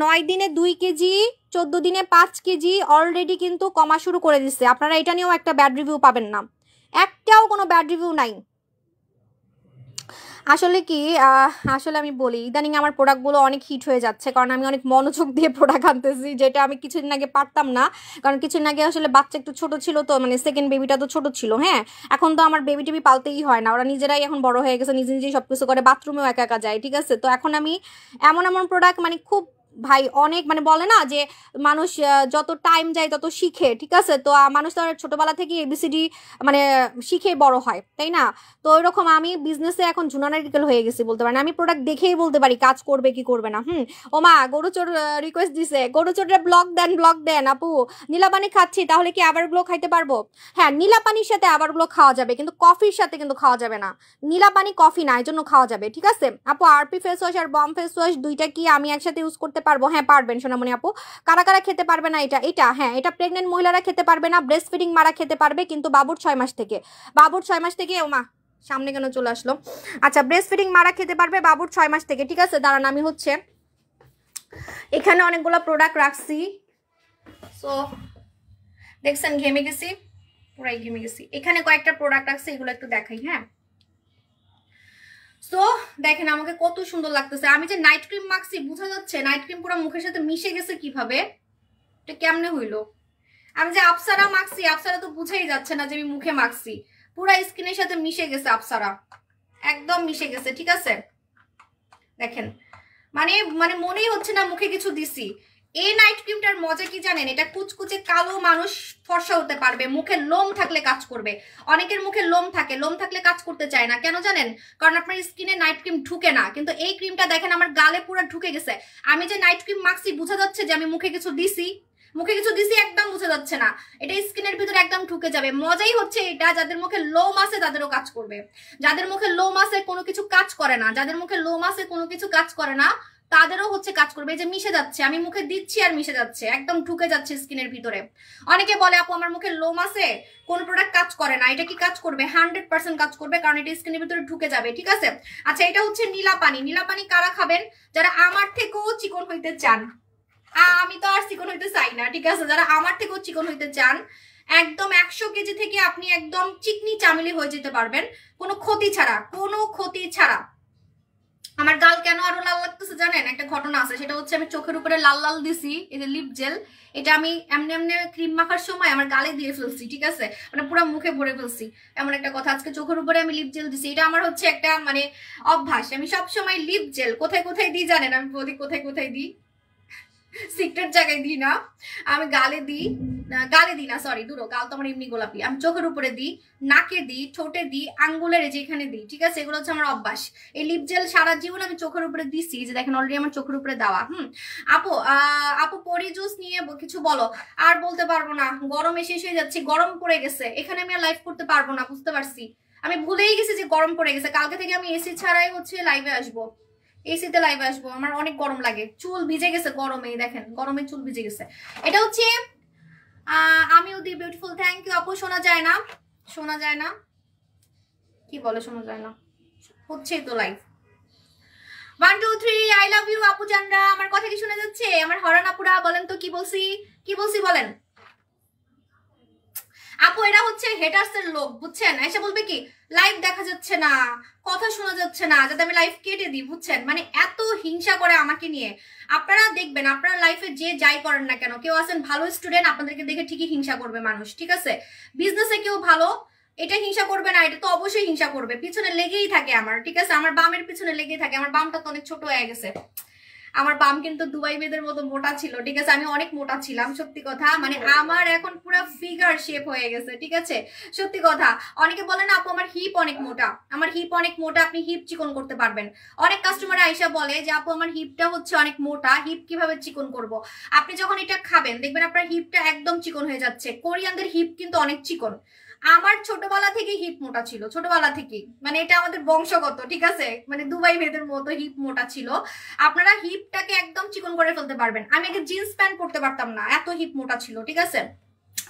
9 দিনে 2 কেজি, 14 দিনে 5 কেজি অলরেডি কিন্তু কমা শুরু করে দিচ্ছে। আপনারা এটা নিয়েও একটা ব্যাড রিভিউ পাবেন না, একটাও কোনো ব্যাড রিভিউ নাই। আসলে কি আসলে আমি বলি ইদানিং আমার প্রোডাক্টগুলো অনেক হিট হয়ে যাচ্ছে, কারণ আমি অনেক মনোযোগ দিয়ে প্রোডাক্ট আনতেছি, যেটা আমি কিছুদিন আগে পারতাম না। কারণ কিছুদিন আগে আসলে বাচ্চা একটু ছোট ছিল, তো মানে সেকেন্ড বেবিটা তো ছোট ছিল। হ্যাঁ এখন তো আমার বেবি টেবি পালতেই হয় না, ওরা নিজেরাই এখন বড় হয়ে গেছে, নিজে নিজেই সবকিছু করে, বাথরুমেও একা একা যায়, ঠিক আছে? তো এখন আমি এমন প্রোডাক্ট মানে খুব ভাই অনেক মানে বলে না যে মানুষ যত টাইম যায় তত শিখে, ঠিক আছে? তো মানুষ তো ছোটবেলা থেকে এবিসিডি মানে শিখে বড় হয়, তাই না? তো ওইরকম আমি বিজনেসে এখন জুনানারিক্যাল হয়ে গেছি বলতে পারি, আমি প্রোডাক্ট দেখেই বলতে পারি কাজ করবে কি করবে না। ও মা, গরুচোর রিকোয়েস্ট দিছে, গরুচোরের ব্লগ দেন আপু। নীলাপানি খাচ্ছি, তাহলে কি আবার গুলো খাইতে পারবো? হ্যাঁ, নীলাপানির সাথে আবার গুলো খাওয়া যাবে, কিন্তু কফির সাথে কিন্তু খাওয়া যাবে না। নীলাপানি কফি না, এই জন্য খাওয়া যাবে, ঠিক আছে আপু? আরপি ফেস ওয়াশ আর বম ফেস ওয়াশ দুইটা কি আমি একসাথে ইউজ করতে পারবো? হ্যাঁ পারবেন সোনামণি আপু। কারা কারা খেতে পারবে না এটা? হ্যাঁ, এটা প্রেগনেন্ট মহিলারা খেতে পারবে না, ব্রেস্ট ফিডিং মারা খেতে পারবে, কিন্তু বাবুর 6 মাস থেকে। বাবুর 6 মাস থেকে, ও মা সামনে কেন চলে আসলো? আচ্ছা, ব্রেস্ট ফিডিং মারা খেতে পারবে বাবুর 6 মাস থেকে, ঠিক আছে? দাঁড়ান, আমি হচ্ছে এখানে অনেকগুলো প্রোডাক্ট রাখছি। সো দেখছেন ঘেমে গেছি, পুরাই ঘেমে গেছি। এখানে কয়েকটা প্রোডাক্ট রাখছি, এগুলো একটু দেখাই। হ্যাঁ, সো দেখেন আমাকে কত সুন্দর লাগতেছে। আমি যে নাইট ক্রিম মাখছি, বোঝা যাচ্ছে নাইট ক্রিম পুরো মুখের সাথে মিশে গেছে কিভাবে, এটা কেমনে হইলো? আমি যে আপসারা মাখছি, আপসারা তো বুঝাই যাচ্ছে না যে আমি মুখে মাখছি, পুরা স্কিনের সাথে মিশে গেছে আপসারা, একদম মিশে গেছে, ঠিক আছে? দেখেন মানে মানে মনেই হচ্ছে না মুখে কিছু দিছি। এই নাইট ক্রিমটার মজা কি জানেন? এটা কুচকুচে কালো মানুষ ফর্সা হতে পারবে, মুখে লোম থাকলে কাজ করবে। অনেকের মুখে লোম থাকে, লোম থাকলে কাজ করতে চায় না, কেন জানেন? কারণ আপনার স্কিনে নাইট ক্রিম ঢুকে না। কিন্তু এই ক্রিমটা দেখেন আমার গালে পুরো ঢুকে গেছে। আমি যে নাইট ক্রিম মাখছি, বোঝা যাচ্ছে যে আমি মুখে কিছু দিছি? মুখে কিছু দিছি একদম বোঝা যাচ্ছে না, এটা স্কিনের ভিতরে একদম ঢুকে যাবে। মজাই হচ্ছে এটা, যাদের মুখে লোম আছে তাদেরও কাজ করবে, যাদের মুখে লোম আছে কোনো কিছু কাজ করে না, যাদের মুখে লোম আছে কোনো কিছু কাজ করে না তাদেরও হচ্ছে কাজ করবে। এই যে মিশে যাচ্ছে, আমি মুখে দিচ্ছি আর মিশে যাচ্ছে, একদম ঢুকে যাচ্ছে স্কিনের ভিতরে। অনেকে বলে আপু আমার মুখে লোম আছে, কোন প্রোডাক্ট কাজ করে না। এটা কি কাজ করবে? 100% কাজ করবে, কারণ এটা স্কিনের ভিতরে ঢুকে যাবে, ঠিক আছে? আচ্ছা, এটা হচ্ছে নীলাপানি। নীলাপানি কারা খাবেন? যারা আমার থেকেও চিকন হইতে চান। আমি তো আর চিকন হইতে চাই না, ঠিক আছে? যারা আমার থেকেও চিকন হইতে চান, একদম 100 কেজি থেকে আপনি একদম চিকনি চামেলি হয়ে যেতে পারবেন, কোনো ক্ষতি ছাড়া, কোনো ক্ষতি ছাড়া। আমার গাল কেন আরো লাল লাগতেছে জানেন? একটা ঘটনা আছে, সেটা হচ্ছে আমি চোখের উপরে লাল লাল দিছি, এই যে লিপ জেল, এটা আমি এমনি এমনি ক্রিম মাখার সময় আমার গালে দিয়ে ফেলছি, ঠিক আছে? মানে পুরো মুখে ভরে ফেলছি, এমন একটা কথা। আজকে চোখের উপরে আমি লিপ জেল দিছি, এটা আমার হচ্ছে একটা মানে অভ্যাস। আমি সবসময় লিপ জেল কোথায় কোথায় দিই জানেন? আমি বলি কোথায় কোথায় দিই, সিক্রেট জায়গায় দিই না, আমি গালে দিই, গালে দিই না, সরি দূর, গাল তো আমার এমনি গোলাপি। আমি চোখের উপরে দিই, নাকে দিই, ঠোঁটে দিই, আঙ্গুলের যেখানে দিই, ঠিক আছে? এগুলো হচ্ছে আমার অভ্যাস। এই লিপ জেল সারা জীবন আমি চোখের উপরে দিছি, যে দেখেন অলরেডি আমার চোখের উপরে দেওয়া। আপু আপু পরি জুস নিয়ে কিছু বলো। আর বলতে পারবো না, গরমে শেষ হয়ে যাচ্ছে, গরম পড়ে গেছে, এখানে আমি আর লাইভ করতে পারবো না, বুঝতে পারছি। আমি ভুলেই গেছি যে গরম পড়ে গেছে। কালকে থেকে আমি এসি ছাড়াই হচ্ছে লাইভে আসবো, এসিতে লাইভে আসবো। আমার অনেক গরম লাগে, চুল ভিজে গেছে গরমে, দেখেন গরমে চুল ভিজে গেছে। এটা হচ্ছে আমিও দি বিউটিফুল, থ্যাংক ইউ আপু। শোনা যায় না, শোনা যায় না, কি বলে শোনা যায় না? হচ্ছেই তো লাইভ। 1 2 3 আই লাভ ইউ আপু জানরা। আমার কথা কি শোনা যাচ্ছে? আমার হরান আপুরা বলেন তো কি বলছি, কি বলছি বলেন। আপু এরা হচ্ছে হেটার্স এর লোক, বুঝছেন? এসে বলবে কি লাইভ দেখা যাচ্ছে না, কথা শোনা যাচ্ছে না, যাতে আমি লাইভ কেটে দিই, বুঝছেন? মানে এত হিংসা করে আমাকে নিয়ে। আপনারা দেখবেন, আপনারা লাইফে যে যাই করেন না কেন, কেউ আছেন ভালো স্টুডেন্ট, আপনাদেরকে দেখে ঠিকই হিংসা করবে মানুষ, ঠিক আছে? বিজনেসে কেউ ভালো, এটা হিংসা করবে না, এটা তো অবশ্যই হিংসা করবে, পিছনে লেগেই থাকে আমার, ঠিক আছে? আমার বামের পিছনে লেগেই থাকে। আমার বামটা তো অনেক ছোট হয়ে গেছে, আমার বাম কিন্তু দুবাই বেদের মতো মোটা ছিল, ঠিক আছে? আমি অনেক মোটা ছিলাম, সত্যি কথা। মানে আমার এখন পুরো ফিগার শেপ হয়ে গেছে, ঠিক আছে? সত্যি কথা। অনেকে বলে না আপু আমার হিপ অনেক মোটা, আমার হিপ অনেক মোটা, আপনি হিপ চিকন করতে পারবেন। অনেক কাস্টমার আইসা বলে যে আপু আমার হিপটা হচ্ছে অনেক মোটা, হিপ কিভাবে চিকন করব? আপনি যখন এটা খাবেন দেখবেন আপনার হিপটা একদম চিকন হয়ে যাচ্ছে। কোরিয়ানদের হিপ কিন্তু অনেক চিকন। আমার ছোটবেলা থেকে হিপ মোটা ছিল, ছোটবেলা থেকেই, মানে এটা আমাদের বংশগত, ঠিক আছে? মানে দুবাই মেয়েদের মতো হিপ মোটা ছিল। আপনারা হিপটাকে একদম চিকন করে ফেলতে পারবেন। আমি আগে জিন্স প্যান্ট পরতে পারতাম না, এত হিপ মোটা ছিল, ঠিক আছে?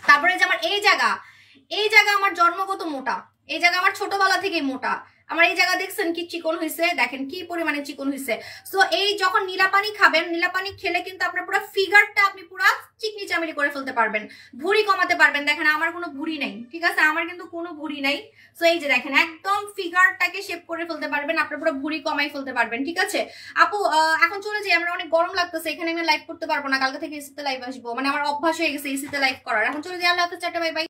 তারপরে যে আমার এই জায়গা আমার জন্মগত মোটা, এই জায়গা আমার ছোটবেলা থেকেই মোটা। আমার এই জায়গা দেখছেন কি চিকন হয়েছে, দেখেন কি পরিমাণে চিকন হয়েছে। সো এই যখন নীলাপানি খাবেন, নীলাপানি খেলে কিন্তু আপনার পুরো ফিগারটা আপনি পুরো চিকনি চামিলি করে ফেলতে পারবেন, ভুঁড়ি কমাতে পারবেন। দেখেন আমার কোনো ভুঁড়ি নেই, ঠিক আছে? আমার কিন্তু কোনো ভুঁড়ি নেই। সো এই যে দেখেন একদম ফিগারটাকে শেপ করে ফেলতে পারবেন, আপনার পুরো ভুঁড়ি কমাই ফেলতে পারবেন, ঠিক আছে? আপু এখন চলে যাই, আমার অনেক গরম লাগতেছে, এখানে আমি লাইভ করতে পারবো না, কালকে থেকে এসিতে লাইভ আসবো, মানে আমার অভ্যাস হয়ে গেছে এসিতে লাইভ করার। এখন চলে যাই, আল্লাহ হাফেজ, টাটা, বাই বাই।